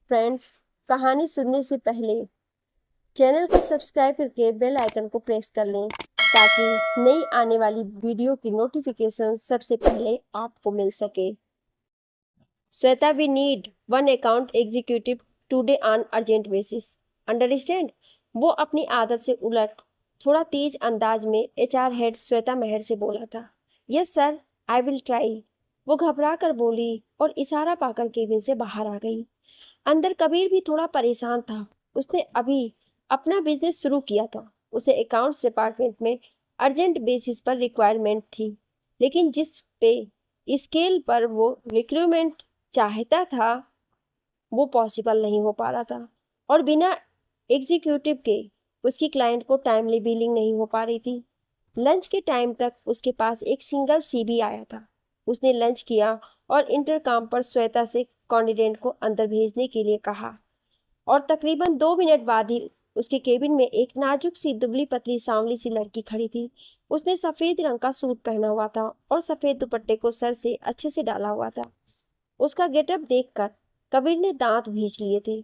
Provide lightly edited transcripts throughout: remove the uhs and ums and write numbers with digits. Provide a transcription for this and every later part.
Friends, कहानी सुनने से पहले चैनल को सब्सक्राइब करके बेल आइकन को प्रेस कर लें ताकि नई आने वाली वीडियो की नोटिफिकेशन सबसे पहले आपको मिल सके। Shweta, we need one account executive today on urgent basis, understand. वो अपनी आदत से उलट थोड़ा तेज अंदाज में एचआर हेड श्वेता मेहर से बोला था। Yes sir, I will try, वो घबरा कर बोली और इशारा पाकर केबिन से बाहर आ गई। अंदर कबीर भी थोड़ा परेशान था। उसने अभी अपना बिजनेस शुरू किया था। उसे अकाउंट्स डिपार्टमेंट में अर्जेंट बेसिस पर रिक्वायरमेंट थी, लेकिन जिस पे स्केल पर वो रिक्रूटमेंट चाहता था वो पॉसिबल नहीं हो पा रहा था। और बिना एग्जीक्यूटिव के उसकी क्लाइंट को टाइमली बिलिंग नहीं हो पा रही थी। लंच के टाइम तक उसके पास एक सिंगल सीवी आया था। उसने लंच किया और इंटरकॉम पर श्वेता से कैंडिडेट को अंदर भेजने के लिए कहा और तकरीबन 2 मिनट बाद ही उसके केबिन में एक नाजुक सी दुबली पतली सांवली सी लड़की खड़ी थी। उसने सफेद रंग का सूट पहना हुआ था और सफेद दुपट्टे को सर से अच्छे से डाला हुआ था। उसका गेटअप देखकर कबीर ने दांत भींच लिए थे।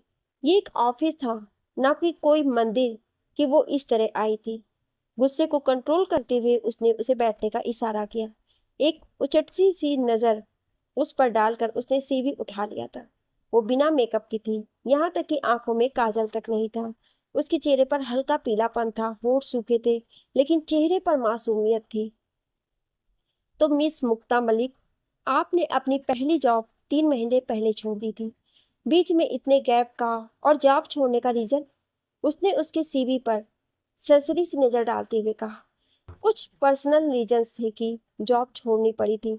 ये एक ऑफिस था, ना कि कोई मंदिर कि वो इस तरह आई थी। गुस्से को कंट्रोल करते हुए उसने उसे बैठने का इशारा किया। एक उचटती सी नजर उस पर डालकर उसने सीवी उठा लिया था। वो बिना मेकअप की थी, यहाँ तक कि आंखों में काजल तक नहीं था। उसके चेहरे पर हल्का पीलापन था, होंठ सूखे थे, लेकिन चेहरे पर मासूमियत थी। तो मिस मुक्ता मलिक, आपने अपनी पहली जॉब 3 महीने पहले छोड़ दी थी। बीच में इतने गैप का और जॉब छोड़ने का रीजन? उसने उसके सीवी पर सरसरी सी नजर डालते हुए कहा। कुछ पर्सनल रीजंस थे कि जॉब छोड़नी पड़ी थी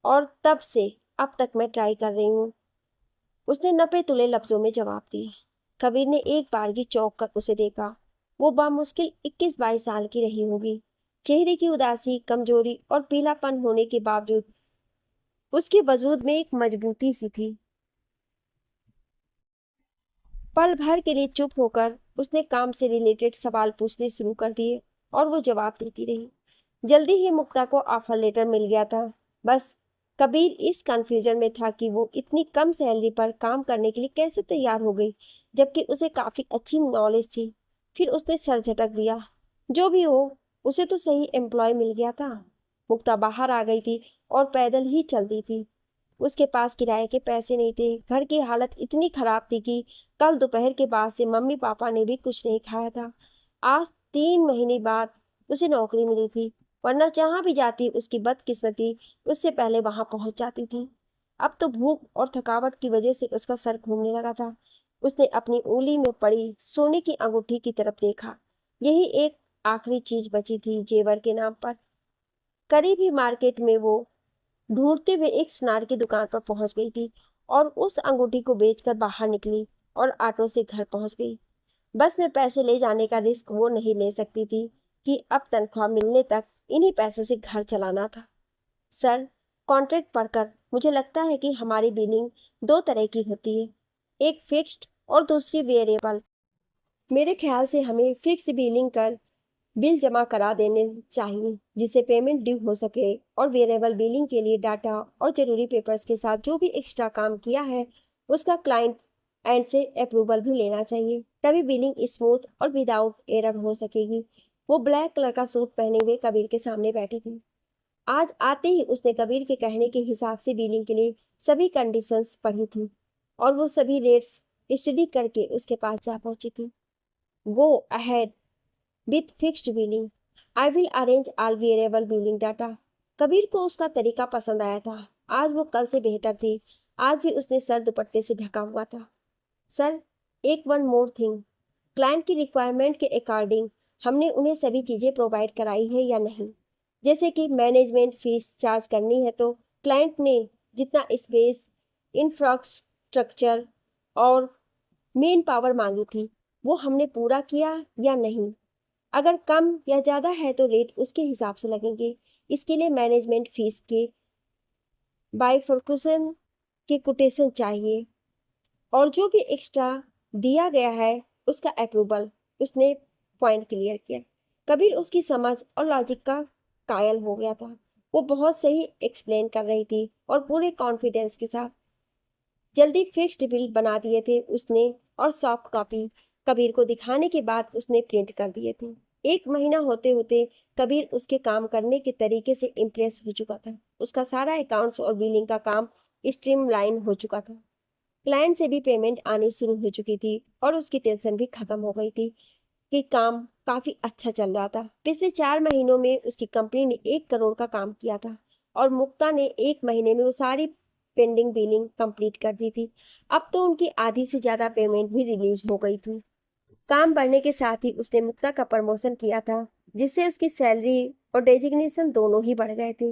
और तब से अब तक मैं ट्राई कर रही हूँ, उसने नपे तुले लफ्जों में जवाब दिया। कबीर ने एक बारगी चौंक कर उसे देखा। वो बामुश्किल 21-22 साल की रही होगी। चेहरे की उदासी, कमजोरी और पीलापन होने के बावजूद उसके वजूद में एक मजबूती सी थी। पल भर के लिए चुप होकर उसने काम से रिलेटेड सवाल पूछने शुरू कर दिए और वो जवाब देती रही। जल्दी ही मुक्ता को ऑफर लेटर मिल गया था। बस कबीर इस कंफ्यूजन में था कि वो इतनी कम सैलरी पर काम करने के लिए कैसे तैयार हो गई, जबकि उसे काफी अच्छी नॉलेज थी। फिर उसने सर झटक दिया। जो भी हो, उसे तो सही एम्प्लॉय मिल गया था। मुक्ता बाहर आ गई थी और पैदल ही चलती थी। उसके पास किराए के पैसे नहीं थे। घर की हालत इतनी खराब थी कि कल दोपहर के बाद से मम्मी पापा ने भी कुछ नहीं खाया था। आज 3 महीने बाद उसे नौकरी मिली थी, वरना जहां भी जाती उसकी बदकिस्मती उससे पहले वहां पहुंच जाती थी। अब तो भूख और थकावट की वजह से उसका सर घूमने लगा था। उसने अपनी उंगली में पड़ी सोने की अंगूठी की तरफ देखा। यही एक आखिरी चीज बची थी जेवर के नाम पर। करीब ही मार्केट में वो ढूंढते हुए एक सुनार की दुकान पर पहुंच गई थी और उस अंगूठी को बेचकर बाहर निकली और ऑटो से घर पहुंच गई। बस में पैसे ले जाने का रिस्क वो नहीं ले सकती थी कि अब तनख्वाह मिलने तक इन्हीं पैसों से घर चलाना था। सर, कॉन्ट्रैक्ट पढ़कर मुझे लगता है कि हमारी बिलिंग दो तरह की होती है, एक फिक्स्ड और दूसरी वेरिएबल। मेरे ख्याल से हमें फिक्स्ड बिलिंग कर बिल जमा करा देने चाहिए जिससे पेमेंट ड्यू हो सके, और वेरिएबल बिलिंग के लिए डाटा और जरूरी पेपर्स के साथ जो भी एक्स्ट्रा काम किया है उसका क्लाइंट एंड से अप्रूवल भी लेना चाहिए, तभी बिलिंग स्मूथ और विदाउट एरर हो सकेगी। वो ब्लैक कलर का सूट पहने हुए कबीर के सामने बैठी थी। आज आते ही उसने कबीर के कहने के हिसाब से बिलिंग के लिए सभी कंडीशंस पढ़ी थी और वो सभी रेट्स स्टडी करके उसके पास जा पहुंची थी। Go ahead with fixed billing, I will arrange all variable billing data. Kabir को उसका तरीका पसंद आया था। आज वो कल से बेहतर थी। आज भी उसने सर दुपट्टे से ढका हुआ था। सर, एक वन मोर थिंग, क्लाइंट की रिक्वायरमेंट के अकॉर्डिंग हमने उन्हें सभी चीज़ें प्रोवाइड कराई है या नहीं? जैसे कि मैनेजमेंट फीस चार्ज करनी है तो क्लाइंट ने जितना स्पेस, इंफ्रास्ट्रक्चर और मेन पावर मांगी थी वो हमने पूरा किया या नहीं? अगर कम या ज़्यादा है तो रेट उसके हिसाब से लगेंगे। इसके लिए मैनेजमेंट फीस के बाइफर्केशन के कोटेशन चाहिए और जो भी एक्स्ट्रा दिया गया है उसका अप्रूवल। उसने पॉइंट क्लियर किया। कबीर उसकी समझ और लॉजिक का कायल हो गया था। वो बहुत सही एक्सप्लेन कर रही थी और पूरे कॉन्फिडेंस के साथ। जल्दी फिक्स्ड बिल बना दिए थे उसने और सॉफ्ट कॉपी कबीर को दिखाने के बाद उसने प्रिंट कर दिए थे। 1 महीना होते होते कबीर उसके काम करने के तरीके से इम्प्रेस हो चुका था। उसका सारा अकाउंट्स और बिलिंग का काम स्ट्रीमलाइन हो चुका था। क्लाइंट से भी पेमेंट आनी शुरू हो चुकी थी और उसकी टेंशन भी खत्म हो गई थी कि काम काफी अच्छा चल रहा था। पिछले 4 महीनों में उसकी कंपनी ने 1 करोड़ का काम किया था और मुक्ता ने 1 महीने में वो सारी पेंडिंग बिलिंग कंप्लीट कर दी थी। अब तो उनकी आधी से ज्यादा पेमेंट भी रिलीज हो गई थी। काम बढ़ने के साथ ही उसने मुक्ता का प्रमोशन किया था, जिससे उसकी सैलरी और डेजिग्नेशन दोनों ही बढ़ गए थे।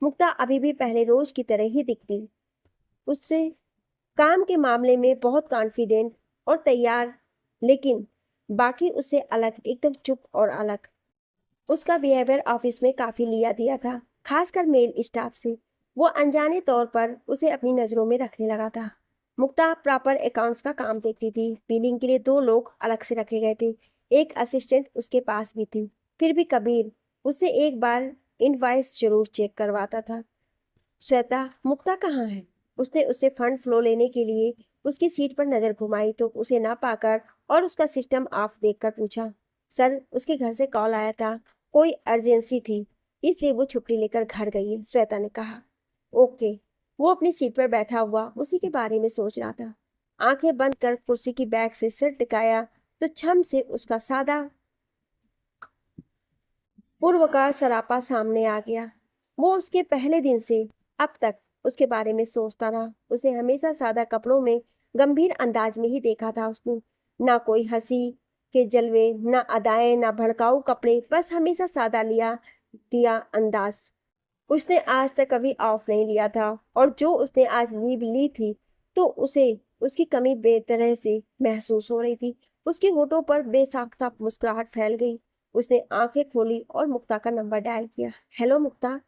मुक्ता अभी भी पहले रोज की तरह ही दिखती, उससे काम के मामले में बहुत कॉन्फिडेंट और तैयार, लेकिन बाकी उससे अलग, एकदम चुप और अलग। उसका बिहेवियर ऑफिस में काफी लिया दिया था, खासकर मेल स्टाफ से। वो अनजाने तौर पर उसे अपनी नजरों में रखने लगा था। मुक्ता प्रॉपर अकाउंट्स का काम देखती थी। बिलिंग के लिए 2 लोग अलग से रखे गए थे, एक असिस्टेंट उसके पास भी थी। फिर भी कबीर उससे एक बार इनवॉइस जरूर चेक करवाता था। श्वेता, मुक्ता कहाँ है? उसने उससे फंड फ्लो लेने के लिए उसकी सीट पर नजर घुमाई तो उसे ना पाकर और उसका सिस्टम ऑफ देखकर पूछा, सर, उसके घर से कॉल आया था, कोई अर्जेंसी थी, इसलिए वो छुट्टी लेकर घर गई है, श्वेता ने कहा। ओके। वो अपनी सीट पर बैठा हुआ उसी के बारे में सोच रहा था। आंखें बंद कर कुर्सी की बैक से सिर टिकाया तो छम से उसका सादा पूर्वकार सरापा सामने आ गया। वो उसके पहले दिन से अब तक उसके बारे में सोचता रहा। उसे हमेशा सादा कपड़ों में गंभीर अंदाज में ही देखा था उसने। ना कोई हंसी के जलवे, ना अदाएं, ना भड़काऊ कपड़े, बस हमेशा सादा लिया दिया अंदाज। उसने आज तक कभी ऑफ नहीं लिया था और जो उसने आज लीव ली थी तो उसे उसकी कमी बेतरह से महसूस हो रही थी। उसके होठों पर बेसाख्ता मुस्कुराहट फैल गई। उसने आंखें खोली और मुक्ता का नंबर डायल किया। हेलो मुक्ता।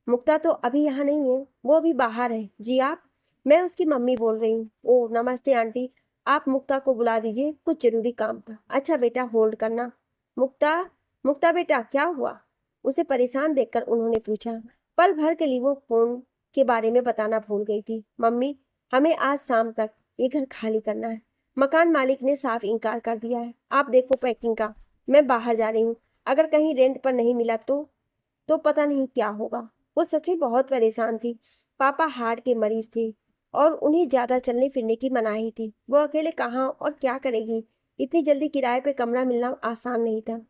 मुक्ता तो अभी यहाँ नहीं है, वो अभी बाहर है। जी आप? मैं उसकी मम्मी बोल रही हूँ। ओह नमस्ते आंटी, आप मुक्ता को बुला दीजिए, कुछ जरूरी काम था। अच्छा बेटा, होल्ड करना। मुक्ता, मुक्ता बेटा, क्या हुआ? उसे परेशान देखकर उन्होंने पूछा। पल भर के लिए वो फोन के बारे में बताना भूल गई थी। मम्मी, हमें आज शाम तक ये घर खाली करना है। मकान मालिक ने साफ इनकार कर दिया है। आप देखो पैकिंग का, मैं बाहर जा रही हूँ। अगर कहीं रेंट पर नहीं मिला तो पता नहीं क्या होगा। वो सच में बहुत परेशान थी। पापा हार्ट के मरीज थे और उन्हें ज्यादा चलने फिरने की मनाही थी। वो अकेले कहाँ और क्या करेगी? इतनी जल्दी किराए पे कमरा मिलना आसान नहीं था।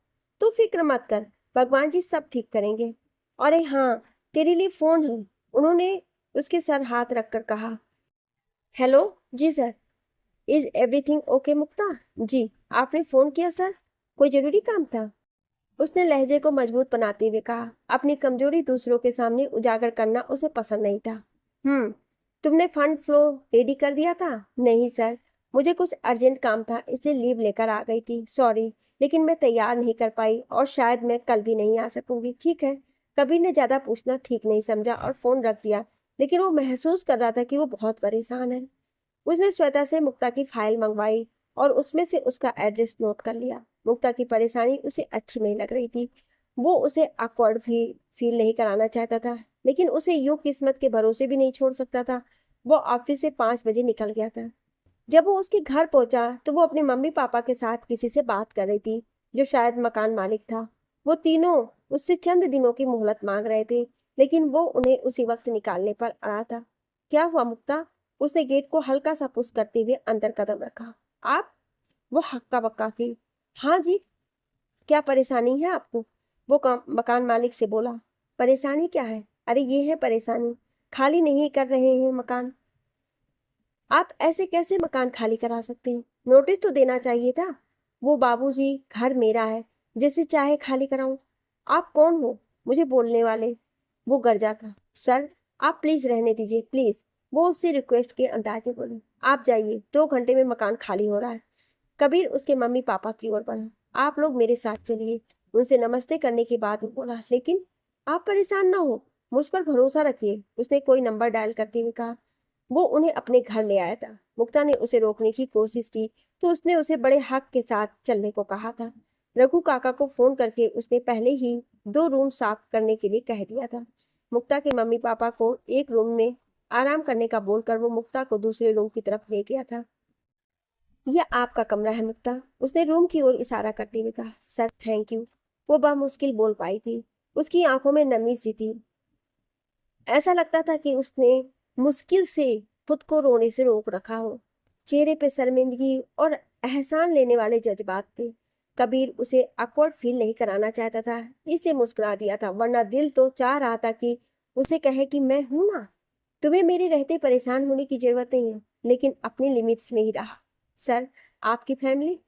तो फिक्र मत कर, भगवान जी सब ठीक करेंगे। अरे हाँ, तेरे लिए फोन है, उन्होंने उसके सर हाथ रखकर कहा। हेलो। जी sir. Is everything okay Mukta? जी। आपने फोन किया सर, कोई जरूरी काम था? उसने लहजे को मजबूत बनाते हुए कहा। अपनी कमजोरी दूसरों के सामने उजागर करना उसे पसंद नहीं था। तुमने फंड फ्लो रेडी कर दिया था? नहीं सर, मुझे कुछ अर्जेंट काम था इसलिए लीव लेकर आ गई थी। सॉरी, लेकिन मैं तैयार नहीं कर पाई और शायद मैं कल भी नहीं आ सकूंगी। ठीक है। कबीर ने ज्यादा पूछना ठीक नहीं समझा और फोन रख दिया, लेकिन वो महसूस कर रहा था कि वो बहुत परेशान है। उसने श्वेता से मुक्ता की फाइल मंगवाई और उसमें से उसका एड्रेस नोट कर लिया। मुक्ता की परेशानी उसे अच्छी नहीं लग रही थी। वो उसे ऑकवर्ड फील नहीं कराना चाहता था, लेकिन उसे यूं किस्मत के भरोसे भी नहीं छोड़ सकता था। वो ऑफिस से 5 बजे निकल गया था। जब वो उसके घर पहुंचा तो वो अपने मम्मी पापा के साथ किसी से बात कर रही थी, जो शायद मकान मालिक था। वो तीनों उससे चंद दिनों की मोहलत मांग रहे थे, लेकिन वो उन्हें उसी वक्त निकालने पर अड़ा था। क्या हुआ मुक्ता? उसने गेट को हल्का सा पुश करते हुए अंदर कदम रखा। आप? वो हक्का बक्का थी। हाँ जी, क्या परेशानी है आपको? वो मकान मालिक से बोला। परेशानी क्या है? अरे ये है परेशानी, खाली नहीं कर रहे हैं मकान। आप ऐसे कैसे मकान खाली करा सकते हैं? नोटिस तो देना चाहिए था। वो बाबूजी, घर मेरा है, जैसे चाहे खाली कराऊं। आप कौन हो मुझे बोलने वाले? वो गरजा था। सर, आप प्लीज रहने दीजिए, प्लीज। वो उससे रिक्वेस्ट के अंदाज में बोले। आप जाइए, 2 घंटे में मकान खाली हो रहा है। कबीर उसके मम्मी पापा की ओर बढ़ा। आप लोग मेरे साथ चलिए। उनसे नमस्ते करने के बाद वो बोला, लेकिन आप परेशान ना हो, मुझ पर भरोसा रखिए। उसने कोई नंबर डायल करते हुए कहा। वो उन्हें अपने घर ले आया था। मुक्ता ने उसे रोकने की कोशिश की तो उसने उसे बड़े हक के साथ चलने को कहा था। रघु काका को फोन करके उसने पहले ही 2 रूम साफ करने के लिए कह दिया था। मुक्ता के मम्मी पापा को एक रूम में आराम करने का बोलकर वो मुक्ता को दूसरे रूम की तरफ ले गया था। यह आपका कमरा है मुक्ता, उसने रूम की ओर इशारा करते हुए कहा। सर थैंक यू, वो बामुश्किल बोल पाई थी। उसकी आंखों में नमी सी थी। ऐसा लगता था कि उसने मुश्किल से खुद को रोने से रोक रखा हो। चेहरे पे शर्मिंदगी और एहसान लेने वाले जज्बात थे। कबीर उसे awkward फील नहीं कराना चाहता था, इसलिए मुस्कुरा दिया था, वरना दिल तो चाह रहा था कि उसे कहे कि मैं हूं ना, तुम्हें मेरे रहते परेशान होने की जरूरत नहीं है, लेकिन अपनी लिमिट्स में ही रहा। सर, आपकी फैमिली,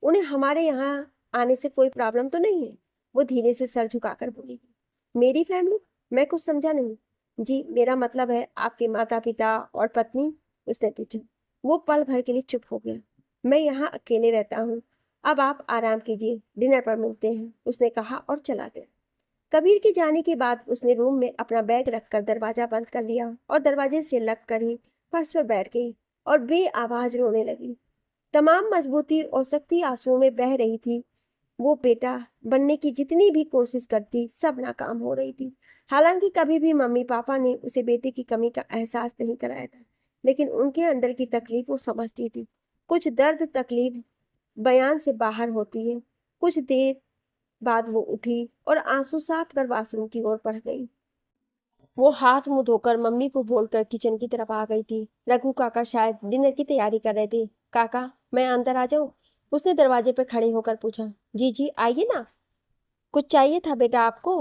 उन्हें हमारे यहाँ आने से कोई प्रॉब्लम तो नहीं है? वो धीरे से सर झुकाकर बोली। मेरी फैमिली? मैं कुछ समझा नहीं। जी, मेरा मतलब है आपके माता पिता और पत्नी, उसने पूछा। वो पल भर के लिए चुप हो गया। मैं यहाँ अकेले रहता हूँ, अब आप आराम कीजिए, डिनर पर मिलते हैं, उसने कहा और चला गया। कबीर के जाने के बाद उसने रूम में अपना बैग रखकर दरवाजा बंद कर लिया और दरवाजे से लग कर ही फर्श पर बैठ गई और बेआवाज रोने लगी। तमाम मजबूती और शक्ति आंसुओं में बह रही थी। वो बेटा बनने की जितनी भी कोशिश करती, सब नाकाम हो रही थी। हालांकि कभी भी मम्मी पापा ने उसे बेटे की कमी का एहसास नहीं कराया था, लेकिन उनके अंदर की तकलीफ वो समझती थी। कुछ दर्द तकलीफ बयान से बाहर होती है। कुछ देर बाद वो उठी और आंसू साफ कर वॉशरूम की ओर बढ़ गई। वो हाथ मुंह धोकर मम्मी को बोलकर किचन की तरफ आ गई थी। रघु काका शायद डिनर की तैयारी कर रहे थे। काका, मैं अंदर आ जाऊं? उसने दरवाजे पर खड़े होकर पूछा। जी जी, आइए ना। कुछ चाहिए था बेटा आपको?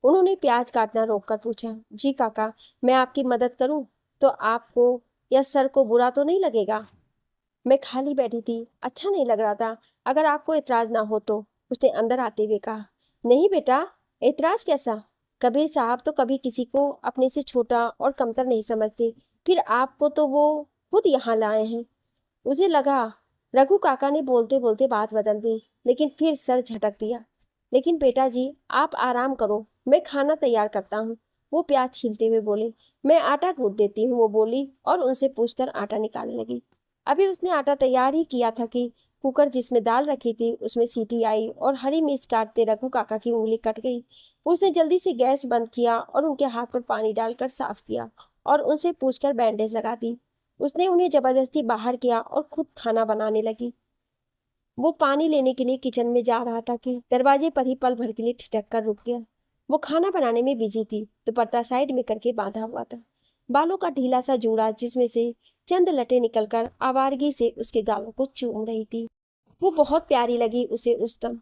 उन्होंने प्याज काटना रोककर पूछा। जी काका, मैं आपकी मदद करूं तो आपको या सर को बुरा तो नहीं लगेगा? मैं खाली बैठी थी, अच्छा नहीं लग रहा था, अगर आपको एतराज ना हो तो, उसने अंदर आते हुए कहा। नहीं बेटा, एतराज कैसा? कबीर साहब तो कभी किसी को अपने से छोटा और कमतर नहीं समझते, फिर आपको तो वो खुद यहाँ लाए हैं। उसे लगा रघु काका ने बोलते बोलते बात बदल दी, लेकिन फिर सर झटक दिया। लेकिन बेटा जी, आप आराम करो, मैं खाना तैयार करता हूँ, वो प्याज छीलते हुए बोले। मैं आटा गूंथ देती हूँ, वो बोली और उनसे पूछकर आटा निकालने लगी। अभी उसने आटा तैयार ही किया था कि कुकर जिसमें दाल रखी थी उसमें सीटी आई और हरी मिर्च काटते रघु काका की उंगली कट गई। उसने जल्दी से गैस बंद किया और उनके हाथ पर पानी डालकर साफ किया और उनसे पूछकर बैंडेज लगा दी। उसने उन्हें जबरदस्ती बाहर किया और खुद खाना बनाने लगी। वो पानी लेने के लिए किचन में जा रहा था कि दरवाजे पर ही पल भर के लिए ठिठक कर रुक गया। वो खाना बनाने में बिजी थी, दुपट्टा साइड में करके बांधा हुआ था। बालों का ढीला सा जूड़ा जिसमें से चंद लटें निकलकर आवारगी से उसके गालों को चूम रही थी। वो बहुत प्यारी लगी उसे उस दम।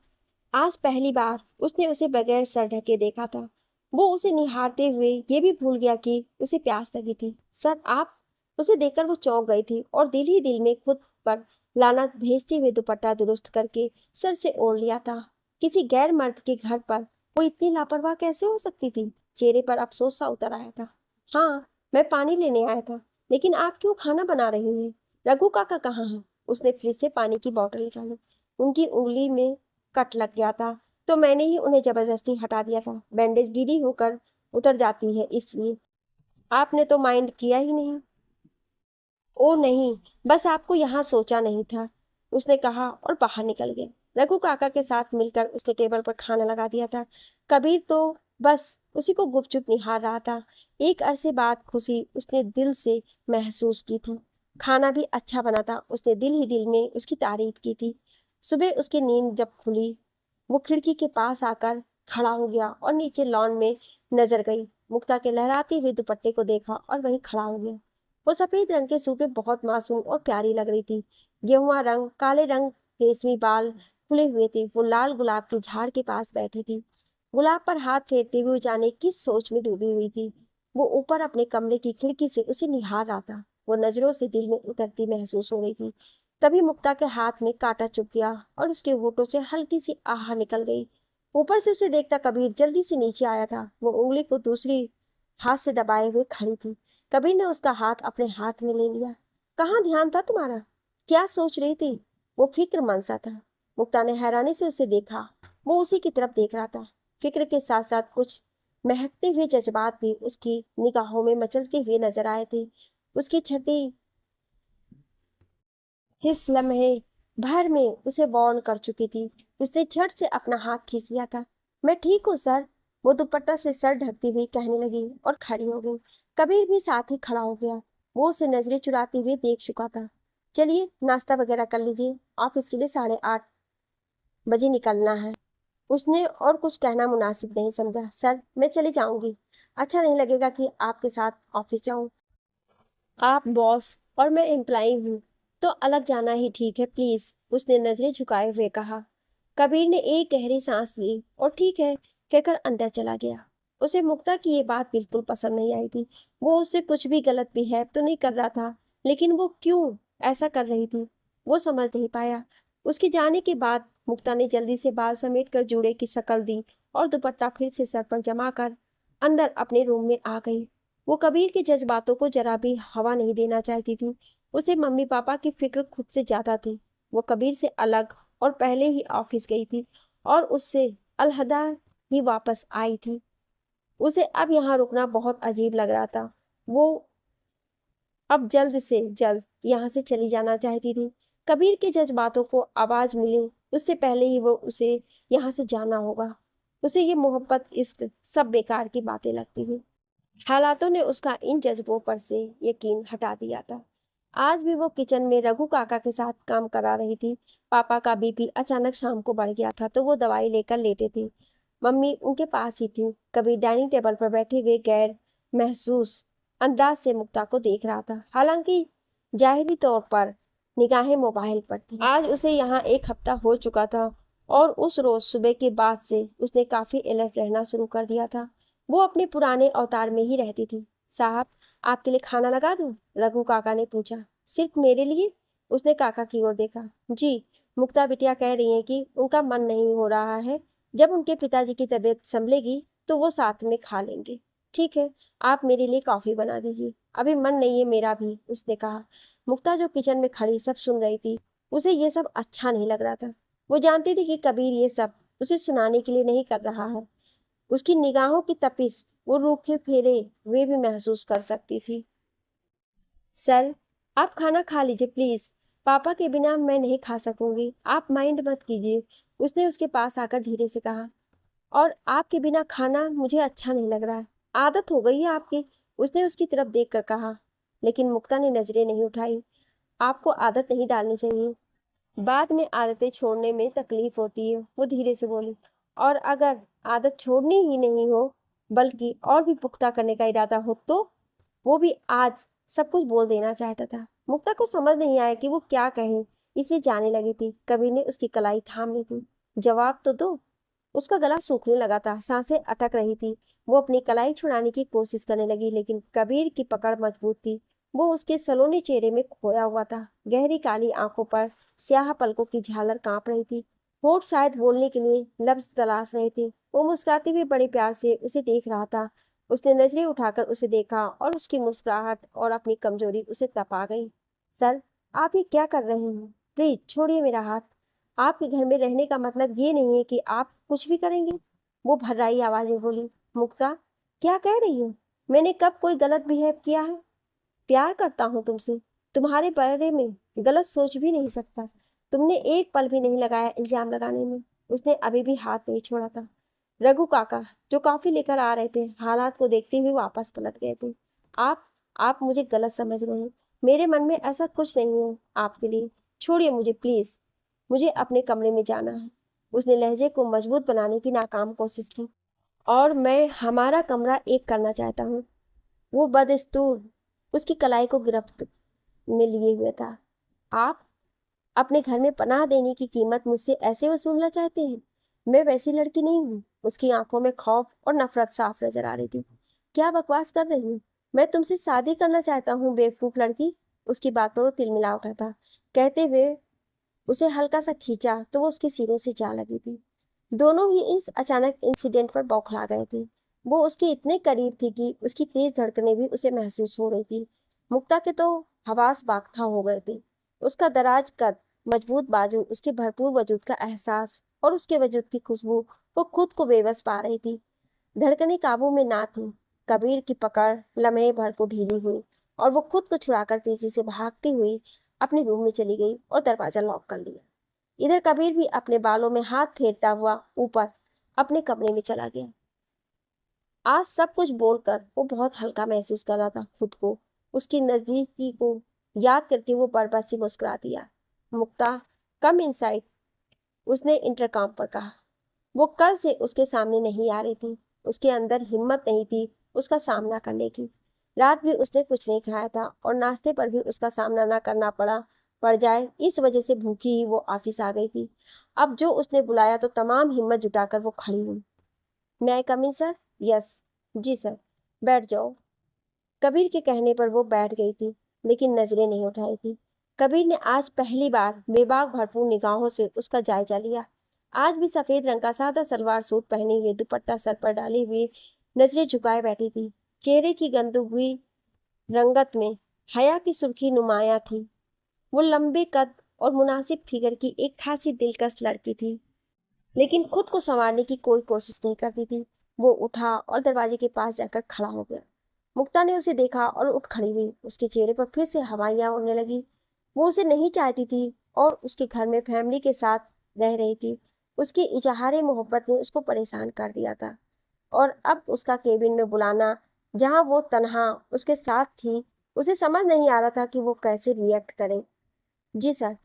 आज पहली बार उसने उसे बगैर सर ढके देखा था। वो उसे निहारते हुए ये भी भूल गया कि उसे प्यास लगी थी। सर आप? उसे देखकर वो चौंक गई थी और दिल ही दिल में खुद पर लानत भेजते हुए दुपट्टा दुरुस्त करके सर से ओढ़ लिया था। किसी गैर मर्द के घर पर वो इतनी लापरवाह कैसे हो सकती थी? चेहरे पर अफसोस सा उतर आया था। हाँ, मैं पानी लेने आया था, लेकिन आप क्यों खाना बना रही हैं? रघु काका कहाँ है? उसने फ्रिज से पानी की बोतल निकाली। उनकी उंगली में कट लग गया था, तो मैंने ही उन्हें जबरदस्ती हटा दिया था। बैंडेज गीली होकर उतर जाती है इसलिए। आपने तो माइंड किया ही नहीं। ओ नहीं, बस आपको यहाँ सोचा नहीं था, उसने कहा और बाहर निकल गया। रघु काका के साथ मिलकर उसने टेबल पर खाना लगा दिया था। कबीर तो बस उसी को गुपचुप निहार रहा था। एक अरसे बाद खुशी उसने दिल से महसूस की थी। खाना भी अच्छा बना था, उसने दिल ही दिल में उसकी तारीफ की थी। सुबह उसकी नींद जब खुली, वो खिड़की के पास आकर खड़ा हो गया और नीचे लॉन में नजर गई। मुक्ता के लहराते हुए दुपट्टे को देखा और वहीं खड़ा हो गया। वो सफेद रंग के सूट में बहुत मासूम और प्यारी लग रही थी। गेहुआ रंग, काले रंग रेशमी बाल खुले हुए थे। वो लाल गुलाब की झाड़ के पास बैठी थी, गुलाब पर हाथ फेरते हुए जाने किस सोच में डूबी हुई थी। वो ऊपर अपने कमरे की खिड़की से उसे निहार रहा था। वो नजरों से दिल में उतरती महसूस हो रही थी। तभी मुक्ता के हाथ में कांटा चुभ गया और उसके होठों से हल्की सी आह निकल गई। ऊपर से उसे देखता कबीर जल्दी से नीचे आया था। वो उंगली को दूसरी हाथ से दबाए हुए खड़ी थी। कबीर ने उसका हाथ अपने हाथ में ले लिया। कहाँ ध्यान था तुम्हारा? क्या सोच रही थी? वो फिक्रमंद सा था। मुक्ता ने हैरानी से उसे देखा। वो उसी की तरफ देख रहा था। फिक्र के साथ साथ कुछ महकते हुए जज्बात भी उसकी निगाहों में मचलते हुए नजर आए थे। उसकी छठी इस लम्हे भर में उसे वार्न कर चुकी थी। उसने झट से अपना हाथ खींच लिया था। मैं ठीक हूँ सर, वो दुपट्टा से सर ढकती हुई कहने लगी और खड़ी हो गई। कबीर भी साथ ही खड़ा हो गया। वो उसे नजरें चुराते हुए देख चुका था। चलिए नाश्ता वगैरह कर लीजिए, ऑफिस के लिए 8:30 बजे निकलना है। उसने और कुछ कहना मुनासिब नहीं समझा। सर मैं चली जाऊंगी, अच्छा नहीं लगेगा कि आपके साथ ऑफिस जाऊं। आप बॉस और मैं एम्प्लॉई हूँ, तो अलग जाना ही ठीक है प्लीज, उसने नजरें झुकाए हुए कहा। कबीर ने एक गहरी सांस ली और ठीक है कहकर अंदर चला गया। उसे मुक्ता की ये बात बिल्कुल पसंद नहीं आई थी। वो उससे कुछ भी गलत बिहेव तो नहीं कर रहा था, लेकिन वो क्यों ऐसा कर रही थी वो समझ नहीं पाया। उसके जाने के बाद मुक्ता ने जल्दी से बाल समेट कर जूड़े की शक्ल दी और दुपट्टा फिर से सर पर जमा कर अंदर अपने रूम में आ गई। वो कबीर के जज्बातों को जरा भी हवा नहीं देना चाहती थी। उसे मम्मी पापा की फिक्र खुद से ज्यादा थी। वो कबीर से अलग और पहले ही ऑफिस गई थी और उससे अलहदा ही वापस आई थी। उसे अब यहाँ रुकना बहुत अजीब लग रहा था। वो अब जल्द से जल्द यहाँ से चली जाना चाहती थी। कबीर के जज्बातों को आवाज मिले उससे पहले ही वो उसे यहाँ से जाना होगा। उसे ये मोहब्बत इश्क सब बेकार की बातें लगती थी। हालातों ने उसका इन जज्बों पर से यकीन हटा दिया था। आज भी वो किचन में रघु काका के साथ काम करा रही थी। पापा का बीपी अचानक शाम को बढ़ गया था तो वो दवाई लेकर लेटे थे। मम्मी उनके पास ही थी। कभी डाइनिंग टेबल पर बैठे हुए गैर महसूस अंदाज से मुक्ता को देख रहा था, हालांकि जाहिरी तौर पर निगाहें मोबाइल पर थी। आज उसे यहाँ 1 हफ्ता हो चुका था और उस रोज सुबह के बाद से उसने काफी अलर्ट रहना शुरू कर दिया था। वो अपने पुराने अवतार में ही रहती थी। साहब आपके लिए खाना लगा दूं? रघु काका ने पूछा। सिर्फ मेरे लिए? उसने काका की ओर देखा। जी, मुक्ता बिटिया कह रही हैं कि उनका मन नहीं हो रहा है। जब उनके पिताजी की तबीयत संभलेगी तो वो साथ में खा लेंगे। ठीक है, आप मेरे लिए कॉफी बना दीजिए, अभी मन नहीं है मेरा भी, उसने कहा। मुक्ता जो किचन में खड़ी सब सुन रही थी, उसे ये सब अच्छा नहीं लग रहा था। वो जानती थी कि कबीर ये सब उसे सुनाने के लिए नहीं कर रहा है। उसकी निगाहों की तपिश वो रूखे फेरे वे भी महसूस कर सकती थी। सर आप खाना खा लीजिए प्लीज, पापा के बिना मैं नहीं खा सकूंगी, आप माइंड मत कीजिए, उसने उसके पास आकर धीरे से कहा। और आपके बिना खाना मुझे अच्छा नहीं लग रहा है, आदत हो गई है आपकी, उसने उसकी तरफ देखकर कहा। लेकिन मुक्ता ने नजरें नहीं उठाई। आपको आदत नहीं डालनी चाहिए, बाद में आदतें छोड़ने में तकलीफ होती है, वो धीरे से बोली। और अगर आदत छोड़नी ही नहीं हो बल्कि और भी पुख्ता करने का इरादा हो तो? वो भी आज सब कुछ बोल देना चाहता था। मुक्ता को समझ नहीं आया कि वो क्या कहे, इसलिए जाने लगी थी। कबीर ने उसकी कलाई थाम ली थी। जवाब तो दो। उसका गला सूखने लगा था, सांसें अटक रही थी। वो अपनी कलाई छुड़ाने की कोशिश करने लगी लेकिन कबीर की पकड़ मजबूत थी। वो उसके सलोने चेहरे में खोया हुआ था। गहरी काली आंखों पर स्याह पलकों की झालर कांप रही थी। होठ शायद बोलने के लिए लफ्ज तलाश रहे थे। वो मुस्कुराते हुए बड़े प्यार से उसे देख रहा था। उसने नजरें उठाकर उसे देखा और उसकी मुस्कुराहट और अपनी कमजोरी उसे तपा गई। सर आप ये क्या कर रहे हैं? प्लीज छोड़िए मेरा हाथ। आपके घर में रहने का मतलब ये नहीं है कि आप कुछ भी करेंगे, वो भर्राई आवाज में बोली। मुक्ता क्या कह रही हो? मैंने कब कोई गलत बिहेव किया है? प्यार करता हूँ तुमसे, तुम्हारे बारे में गलत सोच भी नहीं सकता। तुमने एक पल भी नहीं लगाया इल्जाम लगाने में। उसने अभी भी हाथ नहीं छोड़ा था। रघु काका जो कॉफी लेकर आ रहे थे हालात को देखते हुए वापस पलट गए थे। आप आप मुझे गलत समझ रहे हैं, मेरे मन में ऐसा कुछ नहीं है आपके लिए, छोड़िए मुझे प्लीज, मुझे अपने कमरे में जाना है। उसने लहजे को मजबूत बनाने की नाकाम कोशिश की। और मैं हमारा कमरा एक करना चाहता हूँ। वो बदस्तूर उसकी कलाई को गिरफ्त में लिए हुए था। आप अपने घर में पनाह देने की कीमत मुझसे ऐसे वसूलना चाहते हैं? मैं वैसी लड़की नहीं हूँ। उसकी आंखों में खौफ और नफरत साफ नजर आ रही थी। क्या बकवास कर रही हूँ? मैं तुमसे शादी करना चाहता हूँ बेवकूफ लड़की। उसकी बात पर वो तिलमिला उठा था। कहते हुए उसे हल्का सा खींचा तो वो उसके सीने से जा लगी थी। दोनों ही इस अचानक इंसिडेंट पर बौखला गए थे। वो उसके इतने करीब थी कि उसकी तेज धड़कनें भी उसे महसूस हो रही थी। मुक्ता के तो हवास बाख्ता हो गए थे। उसका दराज कद, मजबूत बाजू, उसके भरपूर वजूद का एहसास और उसके वजूद की खुशबू, वो खुद को बेबस पा रही थी। धड़कनें काबू में ना थी। कबीर की पकड़ लम्हे भर को ढीली हुई और वो खुद को छुड़ाकर तेजी से भागती हुई अपने रूम में चली गई और दरवाजा लॉक कर लिया। इधर कबीर भी अपने बालों में हाथ फेरता हुआ ऊपर अपने कमरे में चला गया। आज सब कुछ बोलकर वो बहुत हल्का महसूस कर रहा था खुद को। उसकी नजदीकी को याद करके वो बरबस मुस्कुरा दिया। मुक्ता, कम इनसाइड, उसने इंटरकॉम पर कहा। वो कल से उसके सामने नहीं आ रही थी। उसके अंदर हिम्मत नहीं थी उसका सामना करने की। रात भी उसने कुछ नहीं खाया था और नाश्ते पर भी उसका सामना ना करना पड़ जाए इस वजह से भूखी ही वो ऑफिस आ गई थी। अब जो उसने बुलाया तो तमाम हिम्मत जुटाकर वो खड़ी हुई। मैं आई कम इन सर? यस। जी सर। बैठ जाओ। कबीर के कहने पर वो बैठ गई थी, लेकिन नजरें नहीं उठाई थी। कबीर ने आज पहली बार बेबाक भरपूर निगाहों से उसका जायजा लिया। आज भी सफेद रंग का सादा सलवार सूट पहने हुए, दुपट्टा सर पर डाले हुए, नजरें झुकाए बैठी थी। चेहरे की गंदुक हुई रंगत में हया की सुर्खी नुमाया थी। वो लंबे कद और मुनासिब फिगर की एक खासी दिलकश लड़की थी, लेकिन खुद को संवारने की कोई कोशिश नहीं करती थी। वो उठा और दरवाजे के पास जाकर खड़ा हो गया। मुक्ता ने उसे देखा और उठ खड़ी हुई। उसके चेहरे पर फिर से हवाइयां उड़ने लगी। वो उसे नहीं चाहती थी और उसके घर में फैमिली के साथ रह रही थी। उसके इजहारे मोहब्बत ने उसको परेशान कर दिया था, और अब उसका केबिन में बुलाना, जहां वो तन्हा उसके साथ थी, उसे समझ नहीं आ रहा था कि वो कैसे रिएक्ट करे। जी सर,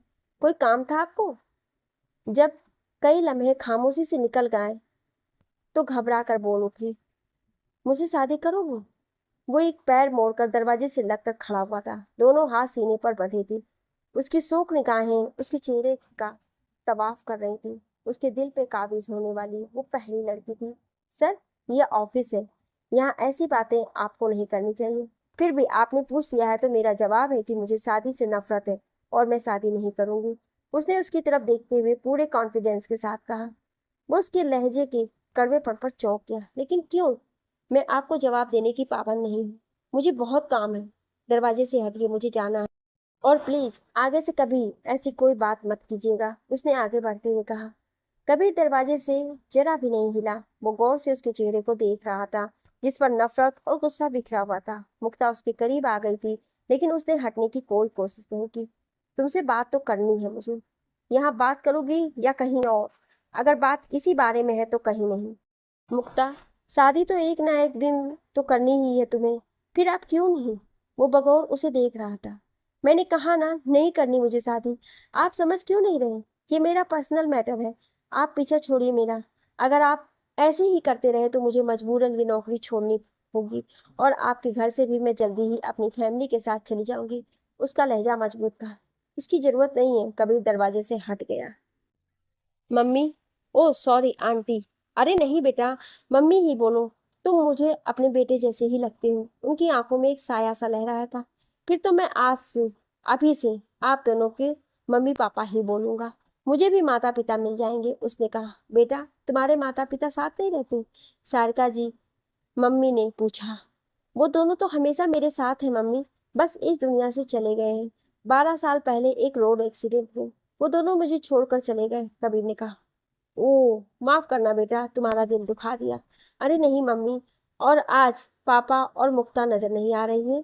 कोई काम था आपको? जब कई लम्हे खामोशी से निकल गए तो घबरा कर बोल उठी, मुझे शादी करोगे? वो एक पैर मोड़कर दरवाजे से लगकर खड़ा हुआ था। दोनों हाथ सीने पर बंधे थे। उसकी शोक निगाहें उसके चेहरे का तवाफ कर रही थी। उसके दिल पे काबिज होने वाली वो पहली लड़की थी। सर, यह ऑफिस है, यहाँ ऐसी बातें आपको नहीं करनी चाहिए। फिर भी आपने पूछ लिया है तो मेरा जवाब है कि मुझे शादी से नफरत है और मैं शादी नहीं करूंगी। उसने उसकी तरफ देखते हुए पूरे कॉन्फिडेंस के साथ कहा। वो उसके लहजे के कड़वेपन पर चौंक गया। लेकिन क्यों? मैं आपको जवाब देने की पाबंद नहीं हूँ। मुझे बहुत काम है। दरवाजे से हटिए, मुझे जाना है। और प्लीज आगे से कभी ऐसी कोई बात मत कीजिएगा, उसने आगे बढ़ते हुए कहा। कभी दरवाजे से जरा भी नहीं हिला। वो गौर से उसके चेहरे को देख रहा था, जिस पर नफरत और गुस्सा बिखरा हुआ था। मुक्ता उसके करीब आ गई थी, लेकिन उसने हटने की कोई कोशिश नहीं की। तुमसे बात तो करनी है मुझे। यहाँ बात करोगी या कहीं और? अगर बात इसी बारे में है तो कहीं नहीं। मुक्ता, शादी तो एक ना एक दिन तो करनी ही है तुम्हें, फिर आप क्यों नहीं? वो बगौर उसे देख रहा था। मैंने कहा ना, नहीं करनी मुझे शादी। आप समझ क्यों नहीं रहे? ये मेरा पर्सनल मैटर है। आप पीछे छोड़िए मेरा। अगर आप ऐसे ही करते रहे तो मुझे मजबूरन भी नौकरी छोड़नी होगी, और आपके घर से भी मैं जल्दी ही अपनी फैमिली के साथ चली जाऊंगी। उसका लहजा मजबूत था। इसकी जरूरत नहीं है। कबीर दरवाजे से हट गया। मम्मी, ओ सॉरी आंटी। अरे नहीं बेटा, मम्मी ही बोलो। तुम मुझे अपने बेटे जैसे ही लगते हो। उनकी आंखों में एक साया सा लहराया था। फिर तो मैं आज से, अभी से आप दोनों के मम्मी पापा ही बोलूंगा। मुझे भी माता पिता मिल जाएंगे। उसने कहा। बेटा, तुम्हारे माता पिता साथ नहीं रहते? सारिका जी, मम्मी ने पूछा। वो दोनों तो हमेशा मेरे साथ हैं मम्मी, बस इस दुनिया से चले गए हैं। 12 साल पहले एक रोड एक्सीडेंट में वो दोनों मुझे छोड़कर चले गए, कबीर ने कहा। ओ, माफ करना बेटा, तुम्हारा दिल दुखा दिया। अरे नहीं मम्मी, और आज पापा और मुक्ता नजर नहीं आ रही हैं।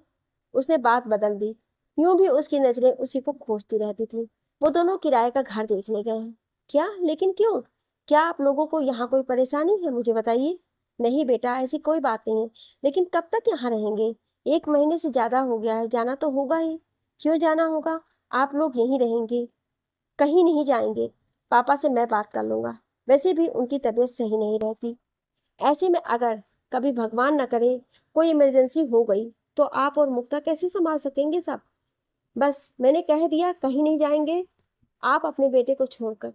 उसने बात बदल दी। यूं भी उसकी नजरें उसी को खोजती रहती थी। वो दोनों किराए का घर देखने गए हैं। क्या? लेकिन क्यों? क्या आप लोगों को यहाँ कोई परेशानी है? मुझे बताइए। नहीं बेटा, ऐसी कोई बात नहीं है। लेकिन कब तक यहाँ रहेंगे? 1 महीने से ज्यादा हो गया है, जाना तो होगा ही। क्यों जाना होगा? आप लोग यहीं रहेंगे, कहीं नहीं जाएंगे। पापा से मैं बात कर लूंगा। वैसे भी उनकी तबीयत सही नहीं रहती। ऐसे में अगर कभी भगवान न करे कोई इमरजेंसी हो गई तो आप और मुक्ता कैसे संभाल सकेंगे सब? बस मैंने कह दिया, कहीं नहीं जाएंगे आप अपने बेटे को छोड़कर।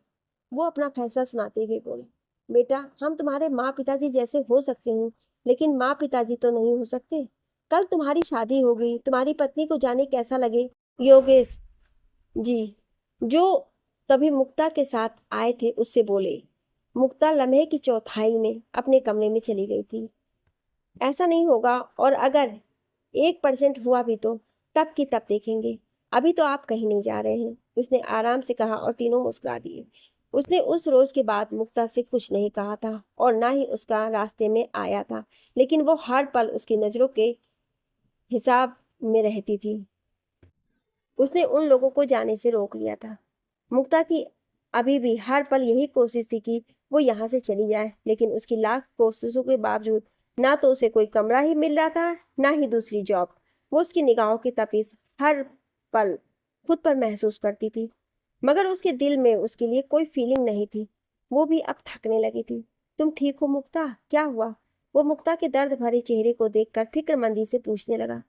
वो अपना फैसला सुनाते हुए बोले। बेटा, हम तुम्हारे माँ पिताजी जैसे हो सकते हैं, लेकिन माँ पिताजी तो नहीं हो सकते। कल तुम्हारी शादी होगी, तुम्हारी पत्नी को जाने कैसा लगे। योगेश जी, जो तभी मुक्ता के साथ आए थे, उससे बोले। मुक्ता लम्हे की चौथाई में अपने कमरे में चली गई थी। ऐसा नहीं होगा, और अगर 1% हुआ भी तो तब की तब देखेंगे। अभी तो आप कहीं नहीं जा रहे हैं, उसने आराम से कहा, और तीनों मुस्कुरा दिए। उसने उस रोज के बाद मुक्ता से कुछ नहीं कहा था और ना ही उसका रास्ते में आया था, लेकिन वो हर पल उसकी नजरों के हिसाब में रहती थी। उसने उन लोगों को जाने से रोक लिया था। मुक्ता की अभी भी हर पल यही कोशिश थी कि वो यहाँ से चली जाए, लेकिन उसकी लाख कोशिशों के बावजूद ना तो उसे कोई कमरा ही मिल रहा था, ना ही दूसरी जॉब। वो उसकी निगाहों की तपिश हर पल खुद पर महसूस करती थी, मगर उसके दिल में उसके लिए कोई फीलिंग नहीं थी। वो भी अब थकने लगी थी। तुम ठीक हो मुक्ता, क्या हुआ? वो मुक्ता के दर्द भरे चेहरे को देखकर फिक्रमंदी से पूछने लगा।